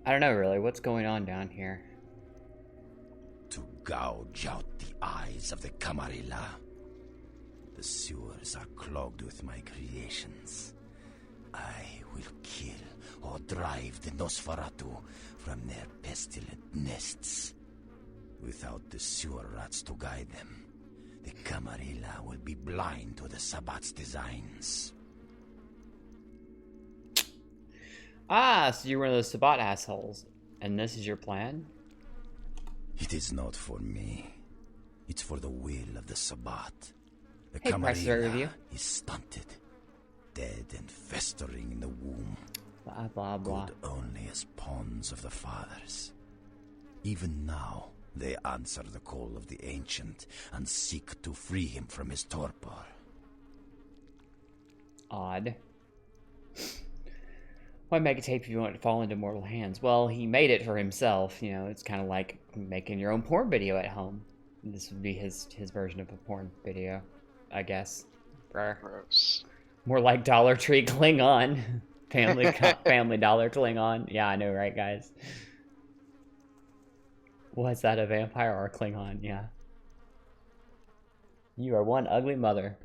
I don't know, really. What's going on down here? To gouge out the eyes of the Camarilla. The sewers are clogged with my creations. I will kill or drive the Nosferatu from their pestilent nests. Without the sewer rats to guide them, the Camarilla will be blind to the Sabbat's designs. Ah, so you're one of those Sabbat assholes. And this is your plan? It is not for me. It's for the will of the Sabbat. The Hey, Price Right Review. Camarilla is stunted, dead and festering in the womb. Blah, blah, blah. Good only as pawns of the fathers. Even now, they answer the call of the ancient and seek to free him from his torpor. Odd. Why make a tape if you want it to fall into mortal hands? Well, he made it for himself. You know, it's kind of like making your own porn video at home. This would be his version of a porn video, I guess. Brr. Gross. More like Dollar Tree Klingon. Family Dollar Klingon. Yeah, I know, right, guys? Was that a vampire or a Klingon? Yeah. You are one ugly mother.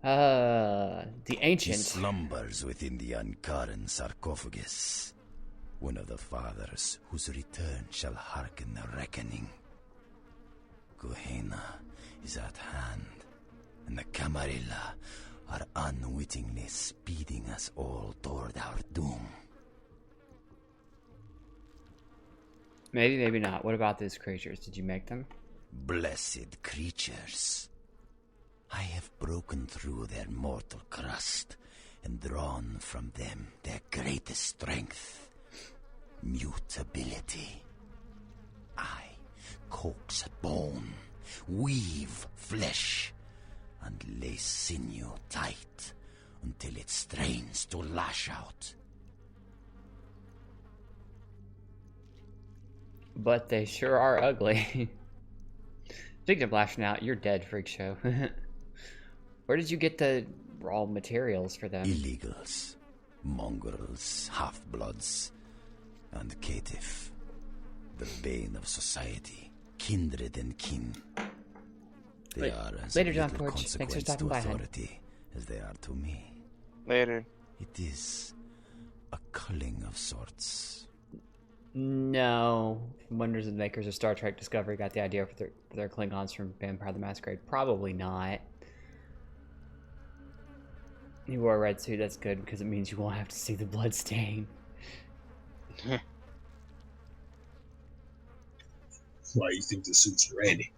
The ancient. He slumbers within the uncurrent sarcophagus. One of the fathers whose return shall hearken the reckoning. Gehenna is at hand, and the Camarilla are unwittingly speeding us all toward our doom. Maybe, maybe not. What about these creatures? Did you make them? Blessed creatures. I have broken through their mortal crust and drawn from them their greatest strength, mutability. I coax bone, weave flesh, and lay sinew tight until it strains to lash out. But they sure are ugly. Speaking of lashing out, you're dead, freak show. Where did you get the raw materials for them? Illegals, mongrels, half-bloods, and caitiff. The bane of society, kindred and kin. They are as later, little John Porch. Thanks for consequence stopping to by, authority as they are to me. Later. It is a culling of sorts. No. Wonders of the makers of Star Trek Discovery got the idea for their Klingons from Vampire the Masquerade. Probably not. You wore a red suit, that's good, because it means you won't have to see the blood stain. That's why you think the suit's ready.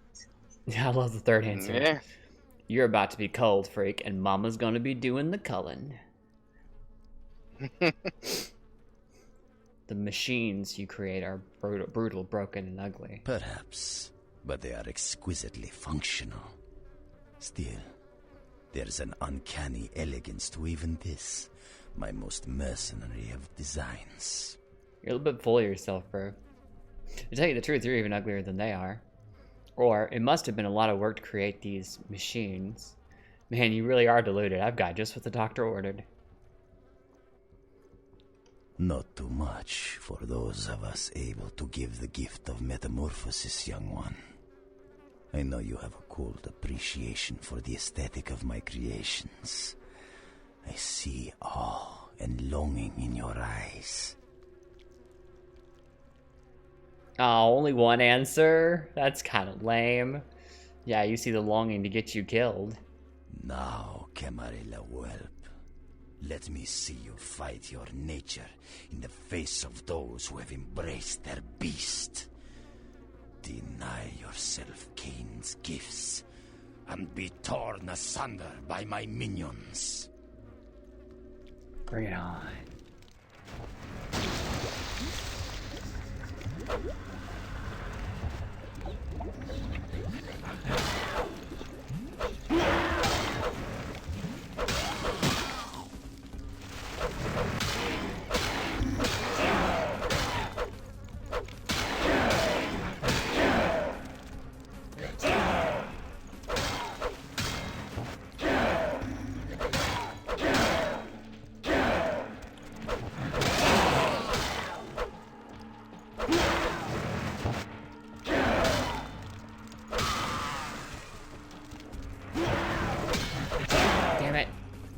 Yeah, I love the third answer. Yeah. You're about to be cold, freak, and Mama's gonna be doing the culling. The machines you create are brutal, broken, and ugly. Perhaps, but they are exquisitely functional. Still, there's an uncanny elegance to even this, my most mercenary of designs. You're a little bit full of yourself, bro. To tell you the truth, you're even uglier than they are. Or, it must have been a lot of work to create these machines. Man, you really are deluded. I've got just what the doctor ordered. Not too much for those of us able to give the gift of metamorphosis, young one. I know you have a cold appreciation for the aesthetic of my creations. I see awe and longing in your eyes. Oh, only one answer? That's kind of lame. Yeah, you see the longing to get you killed. Now, Camarilla whelp, let me see you fight your nature in the face of those who have embraced their beast. Deny yourself Cain's gifts and be torn asunder by my minions. Bring it on.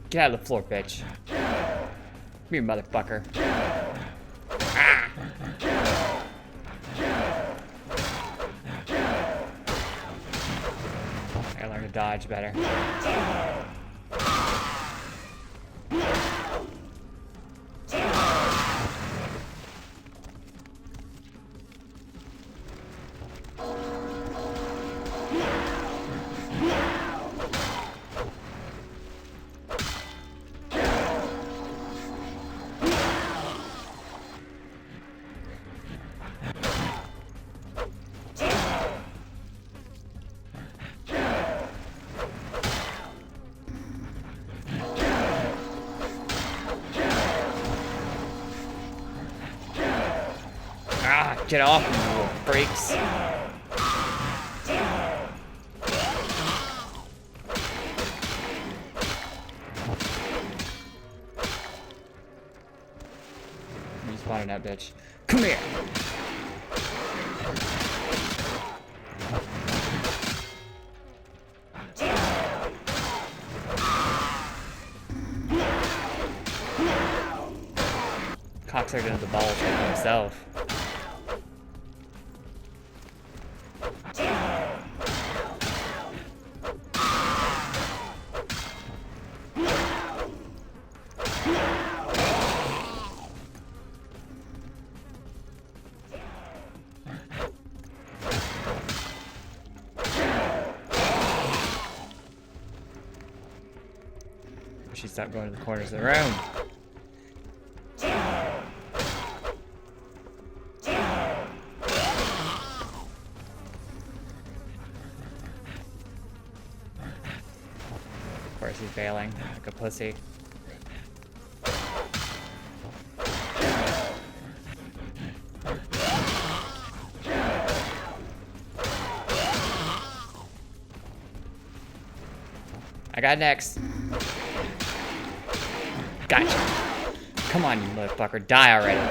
Get out of the floor, bitch. Come here, motherfucker. Ah. I gotta learn to dodge better. Get off, you little freaks. on that bitch. Come here! Cocksucker into the balls for himself. She stopped going to the corners of the room. Of course he's bailing like a pussy. I got next. Gotcha. Come on, you motherfucker. Die already.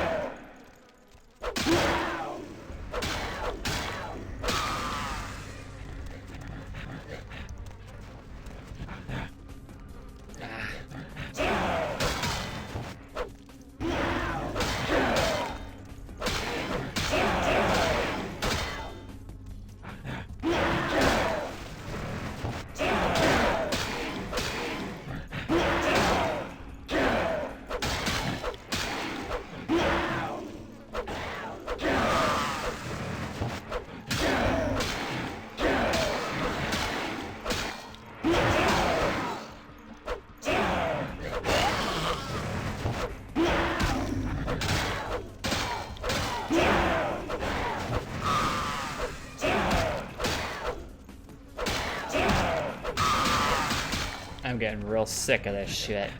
I'm getting real sick of this shit.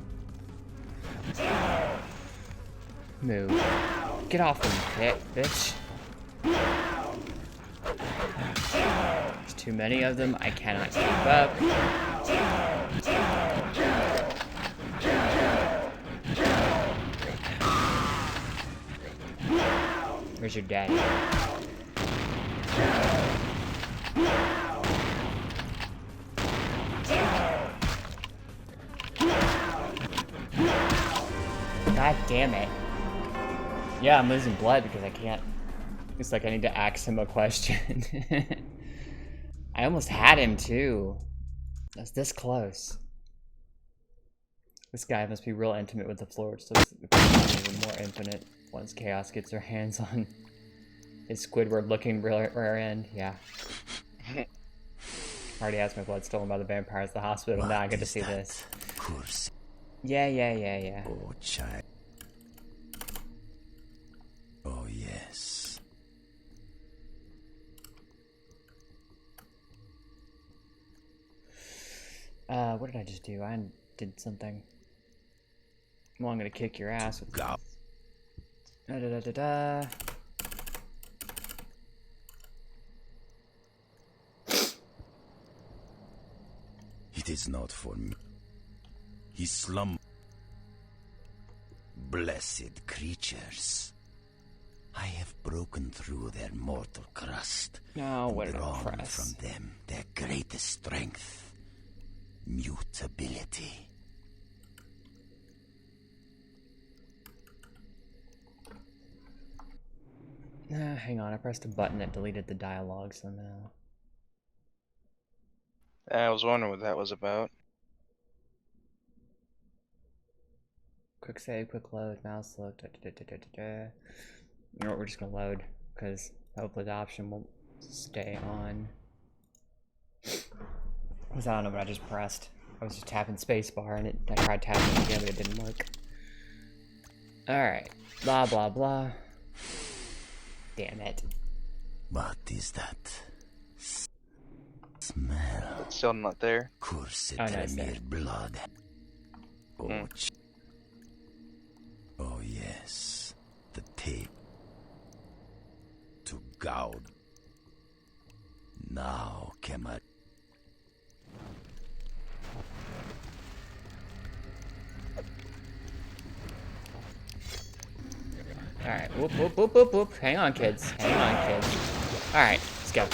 Move. Get off me, bitch. There's too many of them. I cannot keep up. Where's your daddy? God damn it. Yeah, I'm losing blood because I can't. It's like I need to ask him a question. I almost had him too. I was this close. This guy must be real intimate with the floor, so it's even more infinite once Chaos gets her hands on his Squidward looking rare end. Yeah. Already has my blood stolen by the vampires at the hospital. Now I get to see this. Yeah. Oh, child. Oh, yes. What did I just do? I did something. Well, I'm gonna kick your ass with Go. Da-da-da-da-da. It is not for me. He slum. Blessed creatures. I have broken through their mortal crust. No, what did I drawn press? from them their greatest strength. Mutability. Hang on, I pressed a button that deleted the dialogue somehow. I was wondering what that was about. Quick save, quick load, mouse look. You know what? We're just gonna load because hopefully the option will stay on. Because I don't know what I just pressed. I was just tapping spacebar and I tried tapping it again, but it didn't work. Alright. Blah, blah, blah. Damn it. What is that? Smell. It's still not there. Cursed Oh, no, it's there. blood. Oh, oh, yes. The tape. To gouge. Now, Kemal. Alright. Whoop, whoop, whoop, whoop, whoop. Hang on, kids. Hang on, kids. Alright, let's go.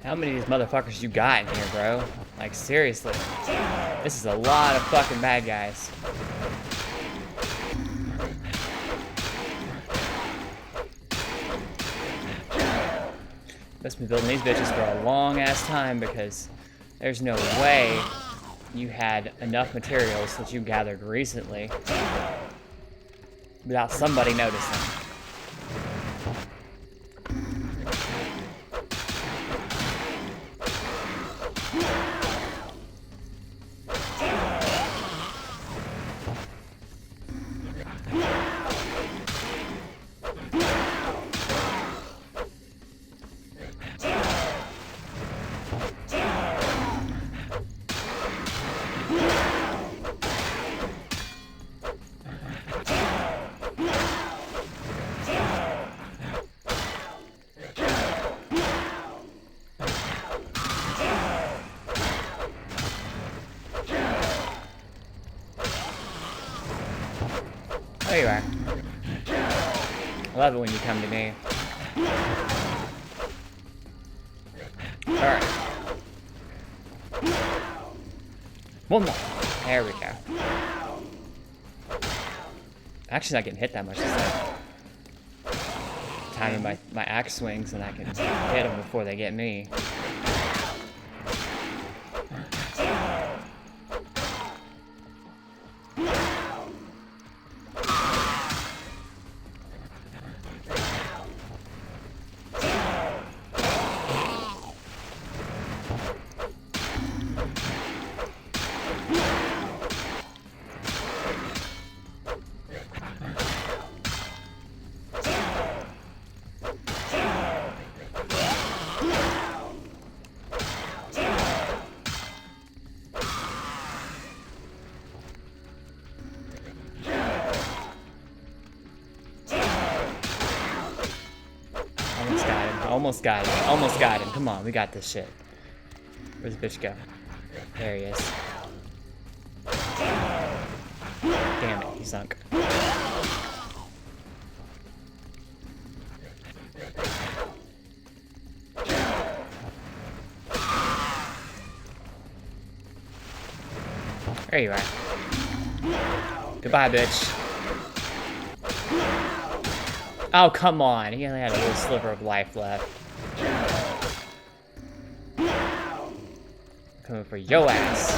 How many of these motherfuckers you got in here, bro? Like, seriously. This is a lot of fucking bad guys. Must be building these bitches for a long ass time because there's no way you had enough materials that you gathered recently without somebody noticing. There you are. I love it when you come to me. Alright. One more. There we go. Actually not getting hit that much this time. Timing my axe swings and I can hit them before they get me. Almost got him. Almost got him. Come on, we got this shit. Where's the bitch go? There he is. Damn it, he sunk. There you are. Goodbye, bitch. Oh, come on. He only had a little sliver of life left. Coming for your ass.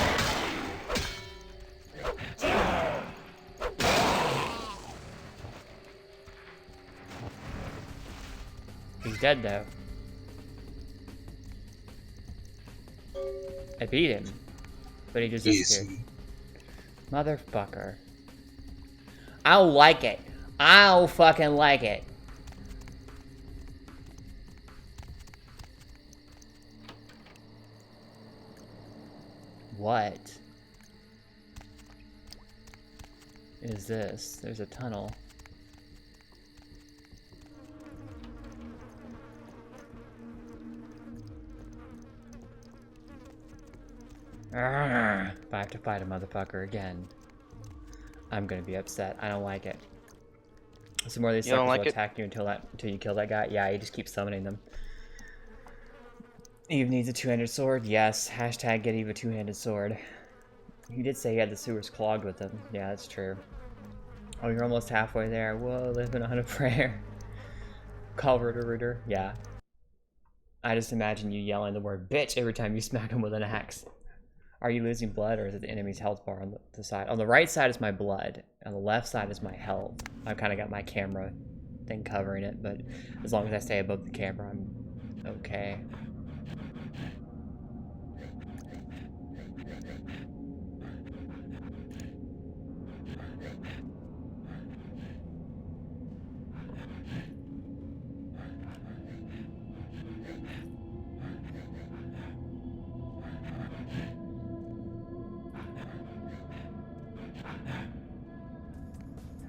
He's dead, though. I beat him. But he just Yes. disappeared. Motherfucker. I'll like it. I'll fucking like it. What is this? There's a tunnel. Arrgh. If I have to fight a motherfucker again, I'm gonna be upset. I don't like it. Some more of these You don't suckers like will it? attack you until you kill that guy. Yeah, he just keeps summoning them. Eve needs a two-handed sword. Yes. Hashtag get Eve a two-handed sword. He did say he had the sewers clogged with them. Yeah, that's true. Oh, you're almost halfway there. Whoa, living on a prayer. Culverter. Yeah. I just imagine you yelling the word bitch every time you smack him with an axe. Are you losing blood, or is it the enemy's health bar on the side? On the right side is my blood. On the left side is my health. I've kind of got my camera thing covering it, but as long as I stay above the camera, I'm okay.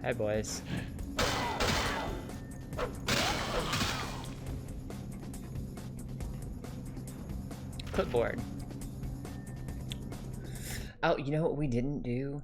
Hi, boys. Clipboard. Oh, you know what we didn't do?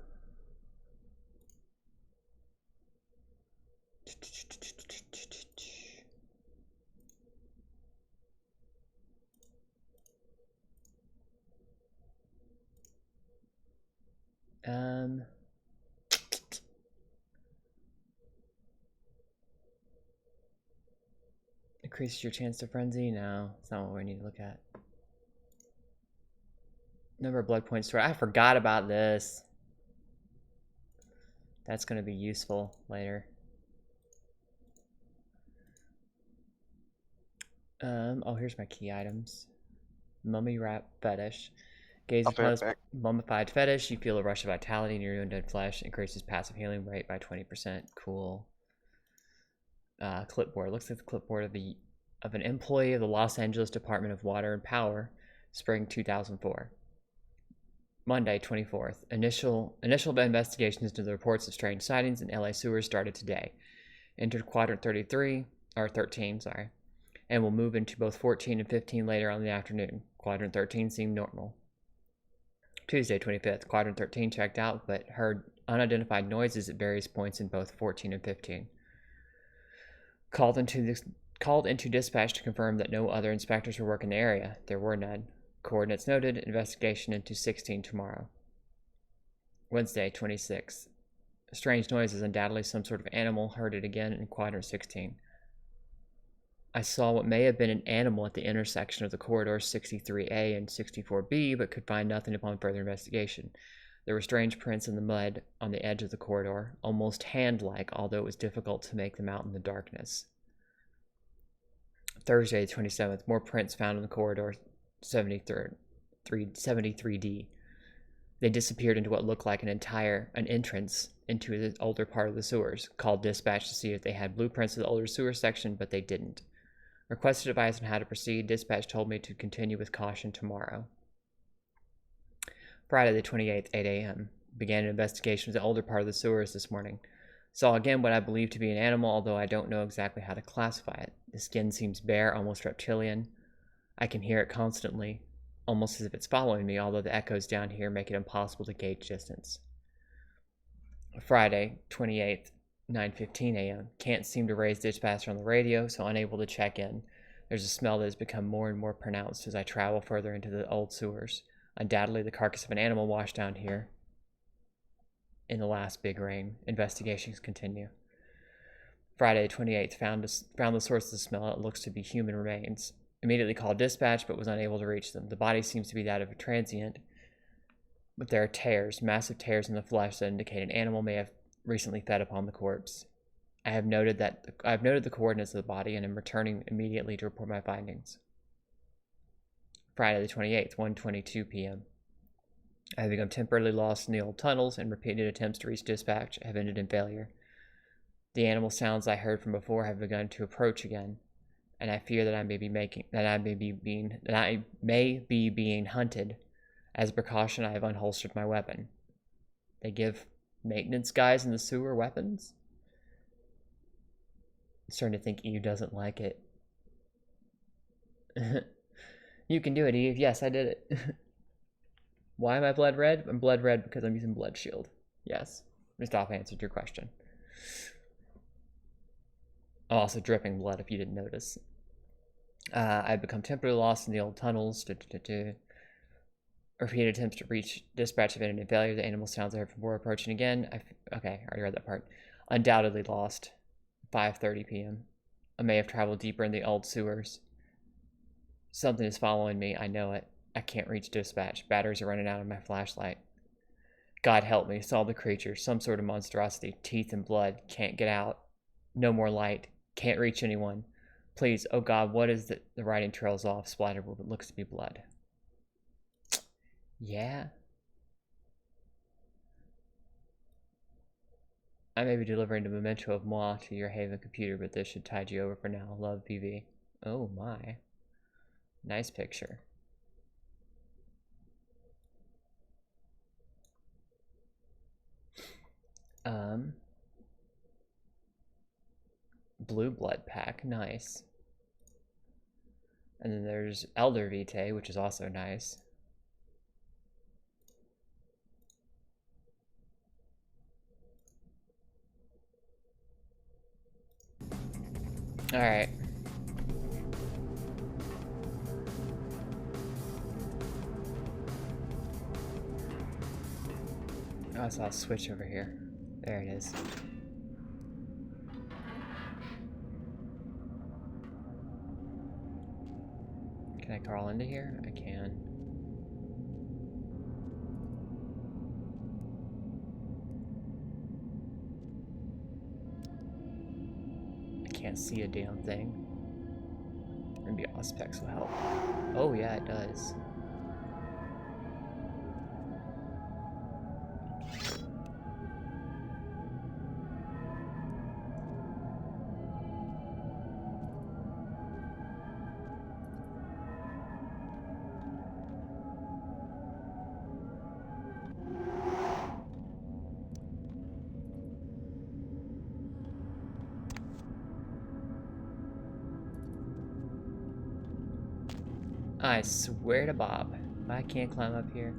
Increases your chance to frenzy? No, it's not what we need to look at. Number of blood points stored. I forgot about this. That's going to be useful later. Oh, here's my key items. Mummy wrap fetish. Gaze upon this mummified fetish, you feel a rush of vitality in your undead flesh. Increases passive healing rate by 20%. Cool. Clipboard. Looks like the clipboard of an employee of the Los Angeles Department of Water and Power, spring 2004. Monday, 24th. Initial investigations into the reports of strange sightings in LA sewers started today. Entered quadrant 13, sorry, and will move into both 14 and 15 later on in the afternoon. Quadrant 13 seemed normal. Tuesday, 25th. Quadrant 13 checked out, but heard unidentified noises at various points in both 14 and 15. Called into dispatch to confirm that no other inspectors were working the area. There were none. Coordinates noted. Investigation into 16 tomorrow. Wednesday, 26th. Strange noises, undoubtedly some sort of animal, heard it again in quadrant 16. I saw what may have been an animal at the intersection of the corridors 63A and 64B, but could find nothing upon further investigation. There were strange prints in the mud on the edge of the corridor, almost hand-like, although it was difficult to make them out in the darkness. Thursday, 27th. More prints found in the corridor 73D. They disappeared into what looked like an entrance into the older part of the sewers. Called dispatch to see if they had blueprints of the older sewer section, but they didn't. Requested advice on how to proceed. Dispatch told me to continue with caution tomorrow. Friday the 28th, 8 a.m. Began an investigation of the older part of the sewers this morning. Saw again what I believe to be an animal, although I don't know exactly how to classify it. The skin seems bare, almost reptilian. I can hear it constantly, almost as if it's following me, although the echoes down here make it impossible to gauge distance. Friday, 28th, 9:15 a.m. Can't seem to raise dispatch on the radio, so unable to check in. There's a smell that has become more and more pronounced as I travel further into the old sewers. Undoubtedly the carcass of an animal washed down here in the last big rain. Investigations continue. Friday, 28th, found the source of the smell. It looks to be human remains. Immediately called dispatch, but was unable to reach them. The body seems to be that of a transient, but there are tears, massive tears in the flesh that indicate an animal may have recently fed upon the corpse. I have noted the coordinates of the body and am returning immediately to report my findings. Friday the 28th, 1:22 p.m. I have become temporarily lost in the old tunnels, and repeated attempts to reach dispatch have ended in failure. The animal sounds I heard from before have begun to approach again, and I fear that I may be being hunted. As a precaution, I have unholstered my weapon. They give maintenance guys in the sewer weapons? I'm starting to think Eve doesn't like it. You can do it, Eve. Yes, I did it. Why am I blood red? I'm blood red because I'm using blood shield. Yes. Mustafa answered your question. I'm also dripping blood if you didn't notice. I've become temporarily lost in the old tunnels. Repeated attempts to reach dispatch have ended in failure. The animal sounds I heard from before approaching again. Okay, I already read that part. Undoubtedly lost. 5:30 p.m. I may have traveled deeper in the old sewers. Something is following me. I know it. I can't reach dispatch. Batteries are running out of my flashlight. God help me. Saw the creature. Some sort of monstrosity. Teeth and blood. Can't get out. No more light. Can't reach anyone. Please, oh God, what is the writing trails off, splattered with what looks to be blood. Yeah. I may be delivering a memento of moi to your Haven computer, but this should tide you over for now. Love, PV. Oh my. Nice picture. Blue blood pack, nice. And then there's Elder Vitae, which is also nice. Alright. Oh, I saw a switch over here. There it is. Can I crawl into here? I can. I can't see a damn thing. Maybe Auspex will help. Oh yeah, it does. I swear to Bob, I can't climb up here.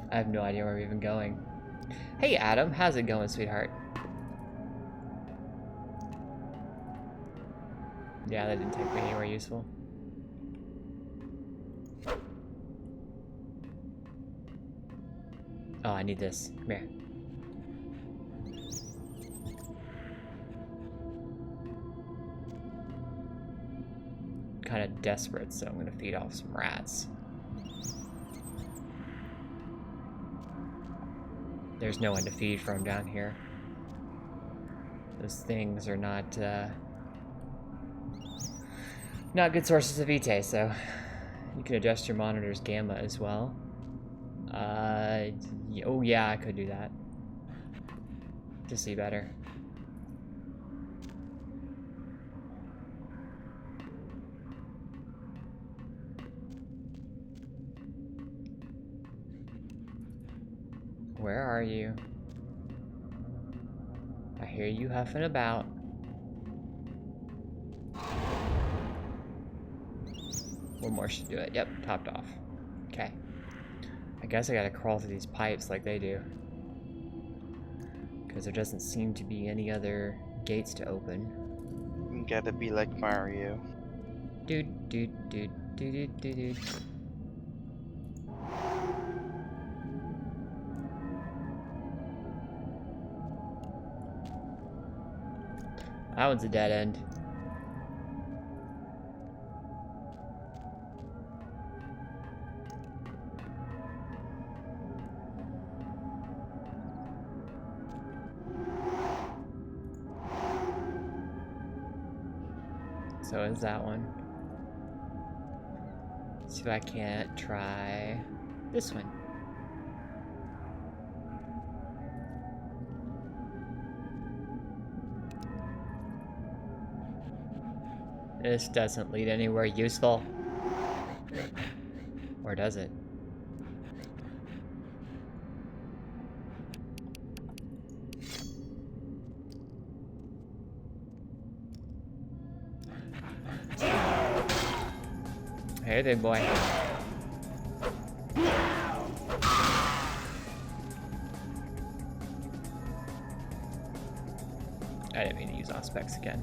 I have no idea where we're even going. Hey Adam, how's it going, sweetheart? Yeah, that didn't take me anywhere useful. Oh, I need this. Come here. Kind of desperate, so I'm gonna feed off some rats. There's no one to feed from down here. Those things are not good sources of Vitae, so you can adjust your monitor's gamma as well. Oh yeah, I could do that to see better. Where are you? I hear you huffing about. One more should do it. Yep, topped off. Okay. I guess I gotta crawl through these pipes like they do. Because there doesn't seem to be any other gates to open. You gotta be like Mario. Dude, dude, dude, dude, dude, dude. That one's a dead end. So is that one. See if I can't try this one. This doesn't lead anywhere useful. Or does it? Hey, big boy. I didn't mean to use Auspex again.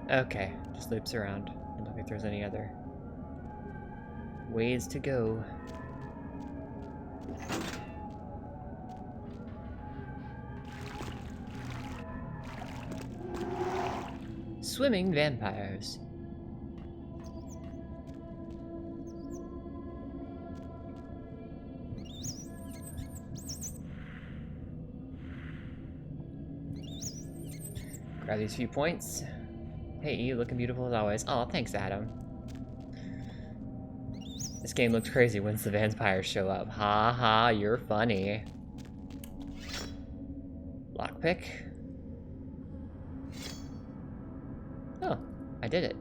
Okay, just loops around and look if there's any other ways to go. Swimming vampires. Grab these few points. Hey, you looking beautiful as always. Oh, thanks, Adam. This game looks crazy once the vampires show up. Ha ha, you're funny. Lockpick. Oh, I did it.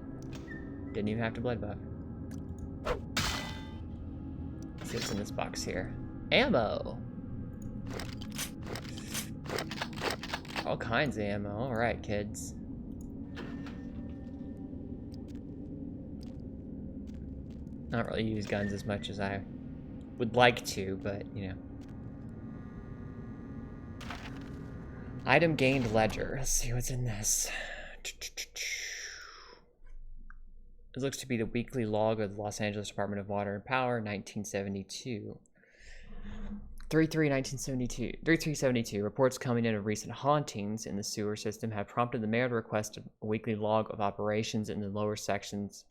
Didn't even have to blood buff. Let's see what's in this box here. Ammo! All kinds of ammo. Alright, kids. I don't really use guns as much as I would like to, but, you know. Item gained ledger. Let's see what's in this. It looks to be the weekly log of the Los Angeles Department of Water and Power, 1972. 3372. Reports coming in of recent hauntings in the sewer system have prompted the mayor to request a weekly log of operations in the lower sections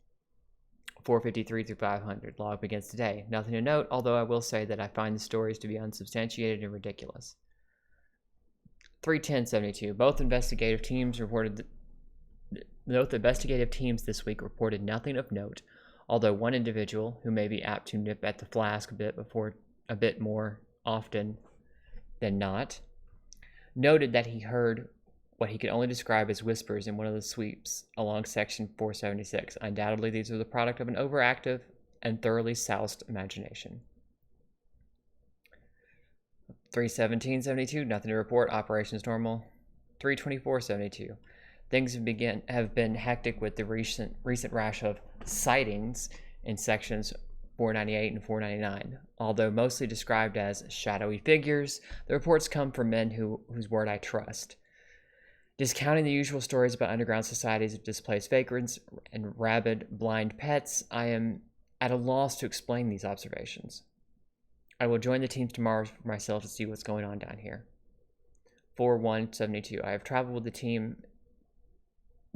453 through 500. Log begins today. Nothing to note, although I will say that I find the stories to be unsubstantiated and ridiculous. 31072. Both investigative teams this week reported nothing of note, although one individual, who may be apt to nip at the flask a bit more often than not, noted that he heard what he could only describe as whispers in one of the sweeps along section 476. Undoubtedly, these are the product of an overactive and thoroughly soused imagination. 31772, nothing to report, operations normal. 32472, things have been hectic with the recent rash of sightings in sections 498 and 499. Although mostly described as shadowy figures, the reports come from men whose word I trust. Discounting the usual stories about underground societies of displaced vagrants and rabid, blind pets, I am at a loss to explain these observations. I will join the teams tomorrow for myself to see what's going on down here. 4172. I have traveled with the team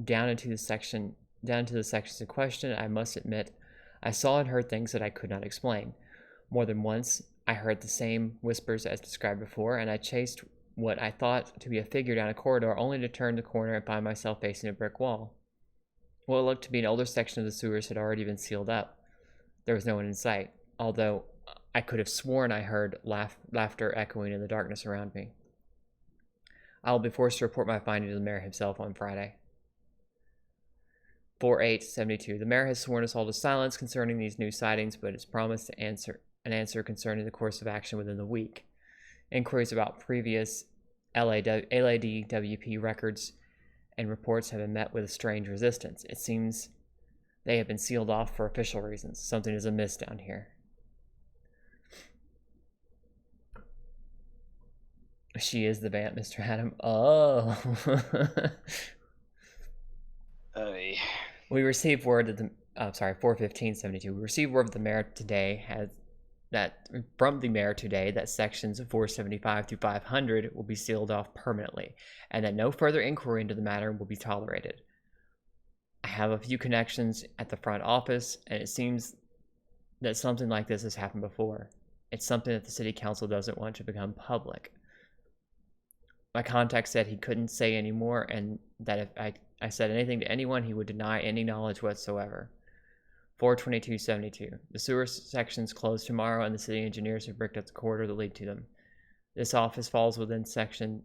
down to the sections in question. I must admit, I saw and heard things that I could not explain. More than once, I heard the same whispers as described before, and I chased what I thought to be a figure down a corridor, only to turn the corner and find myself facing a brick wall. What looked to be an older section of the sewers had already been sealed up. There was no one in sight, although I could have sworn I heard laughter echoing in the darkness around me. I will be forced to report my finding to the mayor himself on Friday. 4872. The mayor has sworn us all to silence concerning these new sightings, but has promised to answer concerning the course of action within the week. Inquiries about previous LADWP records and reports have been met with a strange resistance. It seems they have been sealed off for official reasons. Something is amiss down here. She is the vamp, Mr. Adam. Oh. We received word that 41572. We received word from the mayor today that sections 475 through 500 will be sealed off permanently, and that no further inquiry into the matter will be tolerated. I I have a few connections at the front office, and it seems that something like this has happened before. It's something that the city council doesn't want to become public. My contact said he couldn't say any more, and that if I said anything to anyone, he would deny any knowledge whatsoever. 42272. The sewer section's closed tomorrow, and the city engineers have bricked up the corridor that lead to them. This office falls within section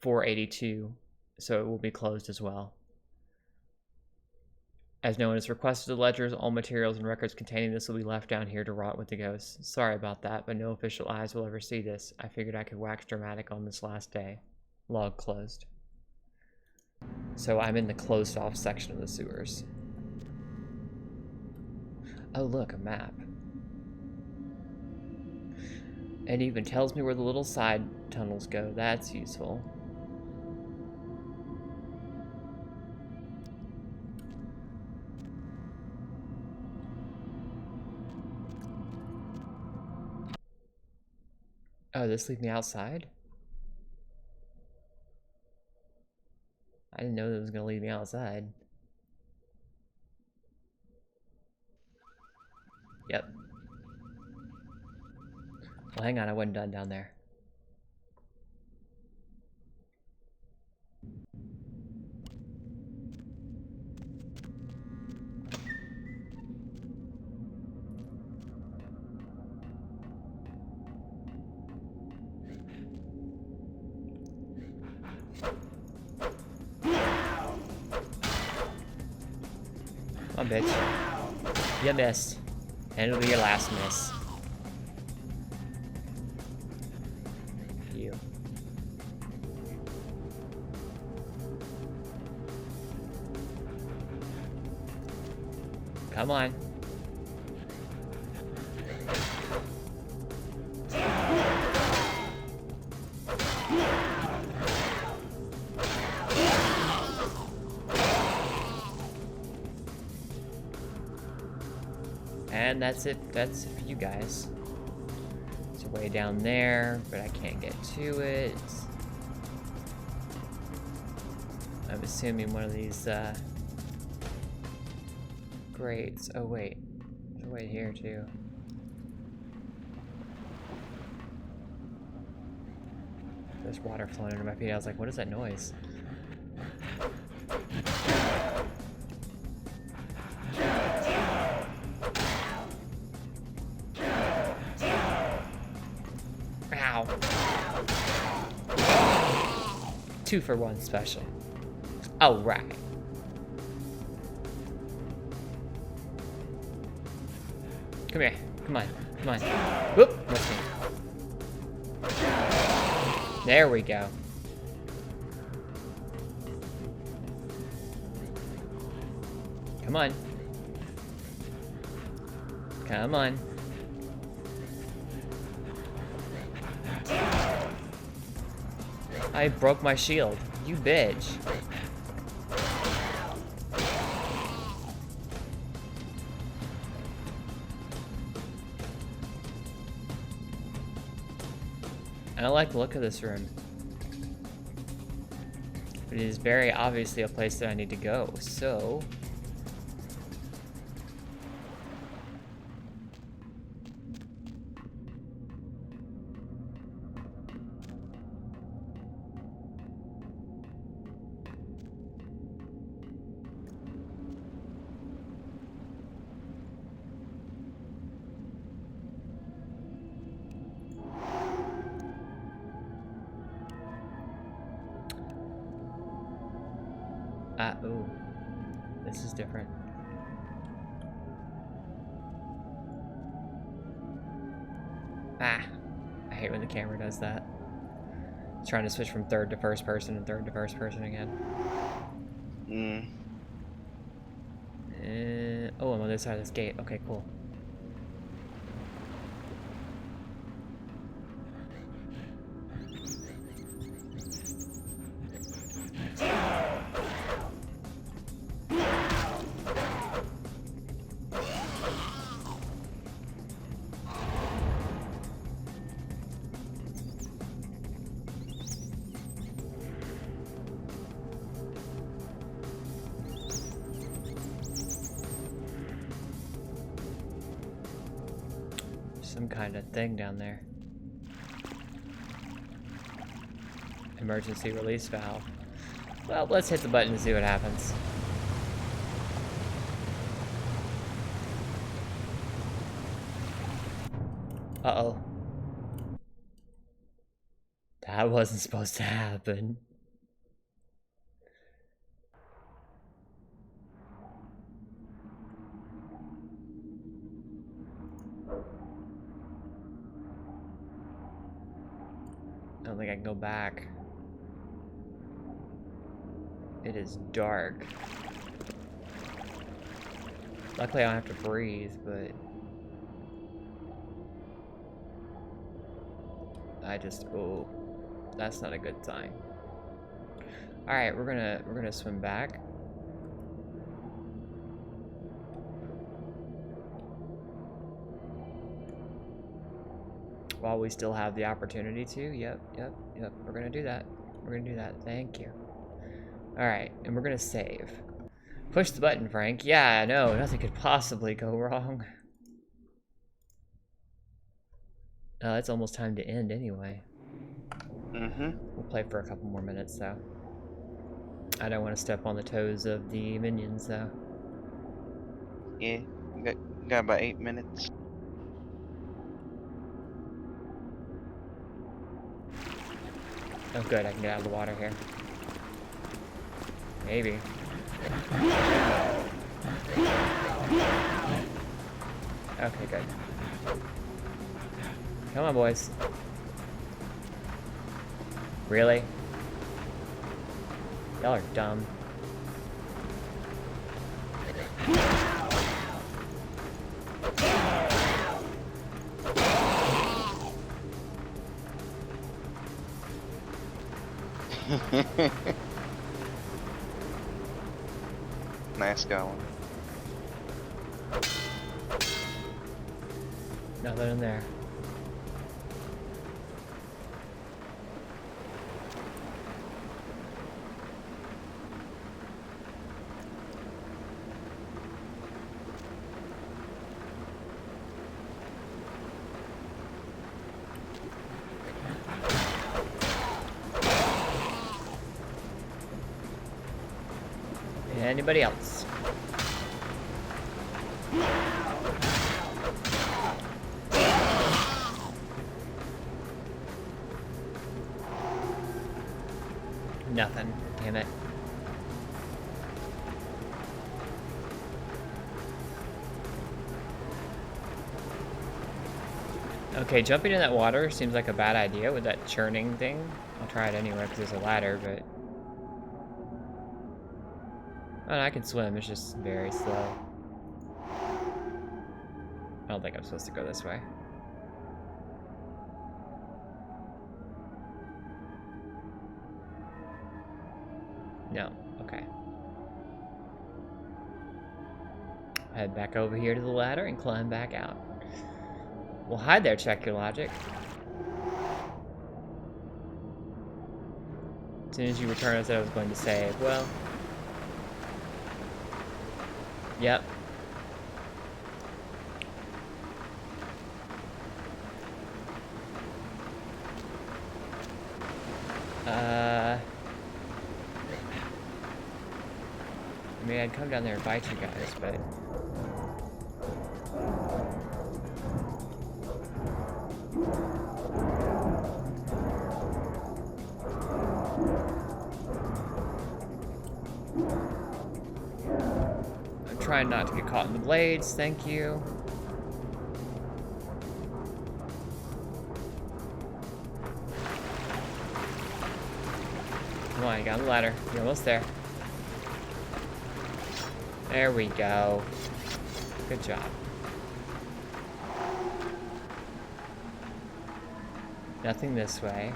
482, so it will be closed as well. As no one has requested the ledgers, all materials and records containing this will be left down here to rot with the ghosts. Sorry about that, but no official eyes will ever see this. I figured I could wax dramatic on this last day. Log closed. So I'm in the closed off section of the sewers. Oh look, a map. It even tells me where the little side tunnels go. That's useful. Oh, this leave me outside? I didn't know that was gonna leave me outside. Yep. Well, hang on, I wasn't done down there. Come on, bitch. You missed. And it'll be your last miss. You. Come on. And that's it. That's for you guys. It's way down there, but I can't get to it. I'm assuming one of these grates. Oh wait, there's a way here too. There's water flowing under my feet. I was like, what is that noise? Ow. 2 for 1 special. All right. Come here. Come on. Come on. Whoop. Missed me. There we go. Come on. Come on. I broke my shield. You bitch. I don't like the look of this room. But it is very obviously a place that I need to go, so... ooh. This is different. Ah. I hate when the camera does that. It's trying to switch from third to first person and third to first person again. Oh, I'm on the other side of this gate. Okay, cool. some kind of thing down there. Emergency release valve. Well, let's hit the button and see what happens. Uh-oh. That wasn't supposed to happen. I don't think I can go back. It is dark. Luckily I don't have to breathe, but oh, that's not a good sign. Alright, we're gonna swim back. While we still have the opportunity to. Yep. We're gonna do that. Thank you. Alright, and we're gonna save. Push the button, Frank. Yeah, I know. Nothing could possibly go wrong. It's almost time to end anyway. We'll play for a couple more minutes, though. I don't want to step on the toes of the minions, though. Yeah, got about 8 minutes. Oh, good. I can get out of the water here. Maybe. Okay, good. Come on, boys. Really? Y'all are dumb. Nice going. Nothing in there. Anybody else? Nothing. Damn it. Okay, jumping in that water seems like a bad idea with that churning thing. I'll try it anyway because there's a ladder, but... Oh, no, I can swim, it's just very slow. I don't think I'm supposed to go this way. No, okay. Head back over here to the ladder and climb back out. Well, hi there, check your logic. As soon as you return, I said I was going to save. Well... Yep. I mean, I'd come down there and fight you guys, but... I'm trying not to get caught in the blades, thank you. Come on, you got on the ladder. You're almost there. There we go. Good job. Nothing this way.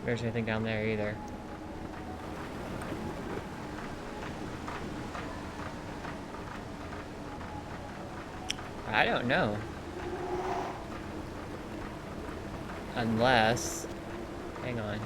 There's anything down there either. I don't know. Unless... Hang on.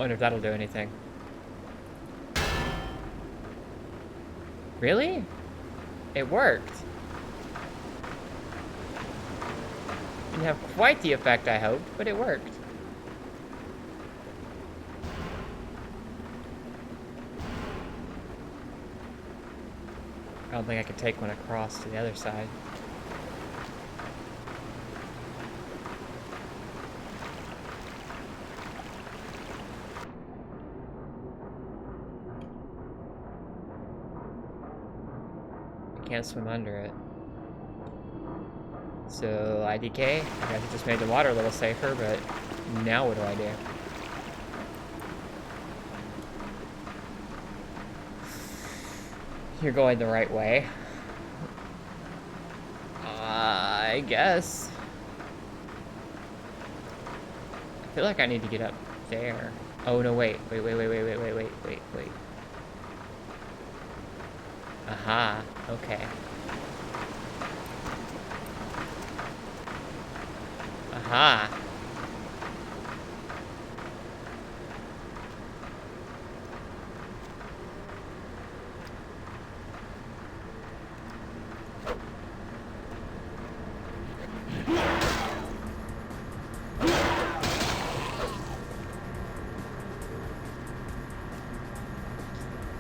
Wonder if that'll do anything. Really? It worked. Didn't have quite the effect I hoped, but it worked. I don't think I could take one across to the other side. I can't swim under it. So, IDK, I guess it just made the water a little safer, but now what do I do? You're going the right way. I guess. I feel like I need to get up there. Oh no, wait. Wait. Aha, okay. Aha.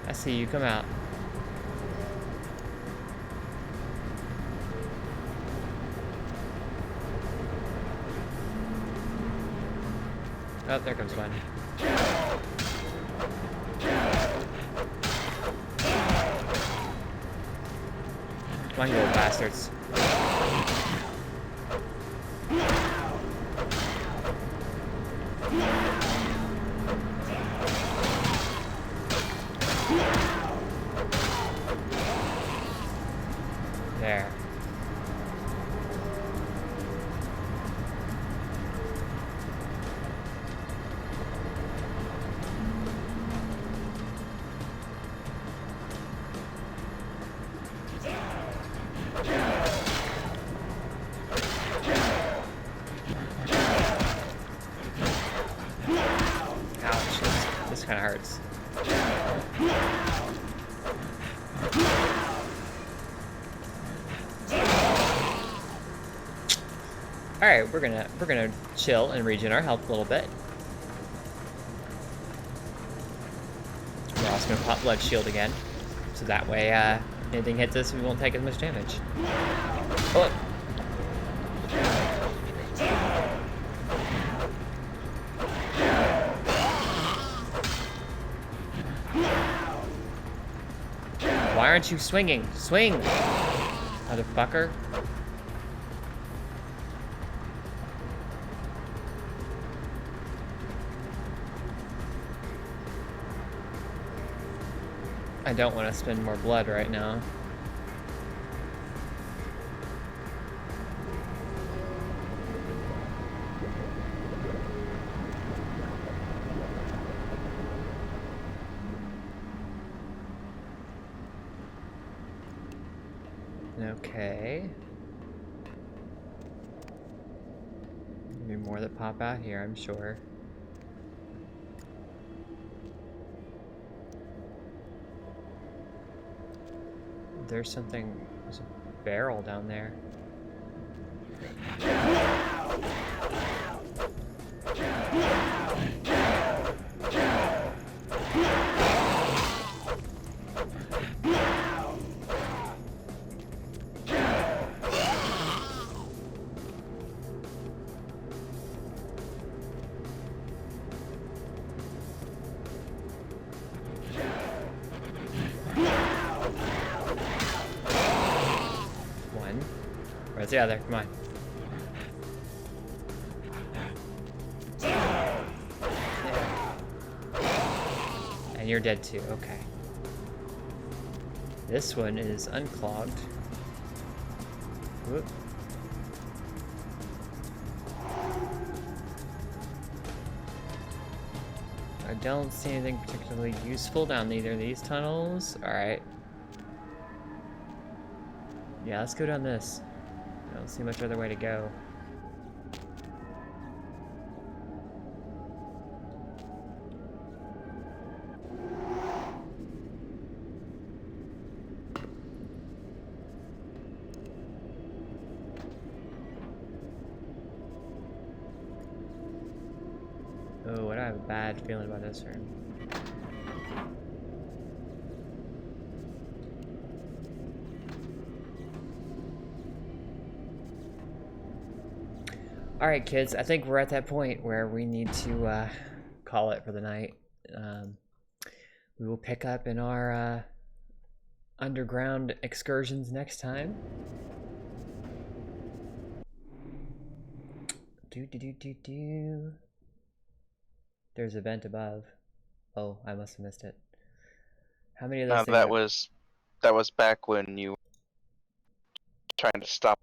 I see you, come out. Oh, there comes one. Come on, you little bastards. There. Ouch, this kind of hurts. All right, we're gonna chill and regen our health a little bit. We're also gonna pop blood shield again, so that way anything hits us, we won't take as much damage. Oh. Why aren't you swinging? Swing, motherfucker. I don't want to spend more blood right now. Okay. There'll be more that pop out here, I'm sure. There's a barrel down there. Where's the other? Come on. And you're dead too, okay. This one is unclogged. Whoop. I don't see anything particularly useful down either of these tunnels. Alright. Yeah, let's go down this. I don't see much other way to go. bad feeling about this room. Alright, kids, I think we're at that point where we need to call it for the night. We will pick up in our underground excursions next time. There's a vent above. Oh, I must have missed it. How many of those things? That was back when you were trying to stop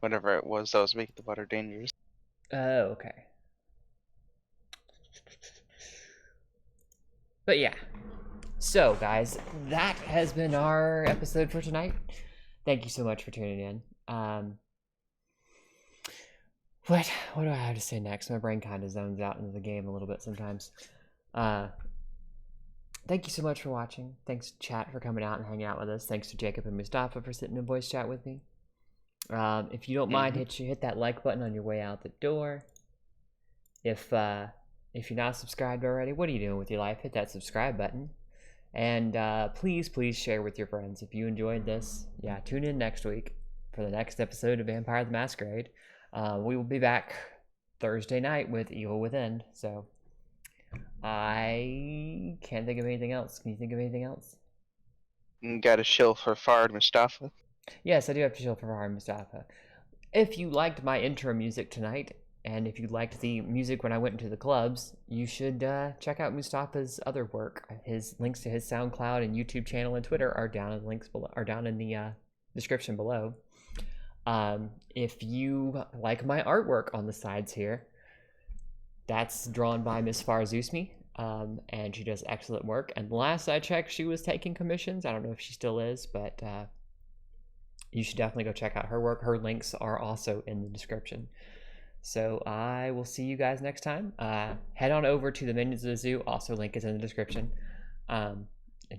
whatever it was that was making the water dangerous. Oh, okay. But yeah. So, guys, that has been our episode for tonight. Thank you so much for tuning in. What do I have to say next? My brain kind of zones out into the game a little bit sometimes. Thank you so much for watching. Thanks, chat, for coming out and hanging out with us. Thanks to Jacob and Mustafa for sitting in voice chat with me. If you don't mind, hit that like button on your way out the door. If you're not subscribed already, what are you doing with your life? Hit that subscribe button. And please share with your friends. If you enjoyed this, yeah, tune in next week for the next episode of Vampire the Masquerade. We will be back Thursday night with Evil Within. So I can't think of anything else. Can you think of anything else? Got a shill for Fard Mustafa. Yes, I do have to shill for Fard Mustafa. If you liked my intro music tonight, and if you liked the music when I went into the clubs, you should check out Mustafa's other work. His links to his SoundCloud and YouTube channel and Twitter are down in the links below, are down in the description below. If you like my artwork on the sides here, that's drawn by Miss FarZoosme, and she does excellent work. And last I checked, she was taking commissions. I don't know if she still is, but you should definitely go check out her work. Her links are also in the description. So I will see you guys next time. Head on over to the Minions of the Zoo. Also, link is in the description. And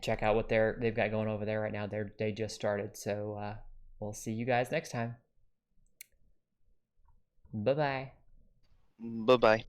check out what they've got going over there right now. They just started. So we'll see you guys next time. Bye-bye. Bye-bye.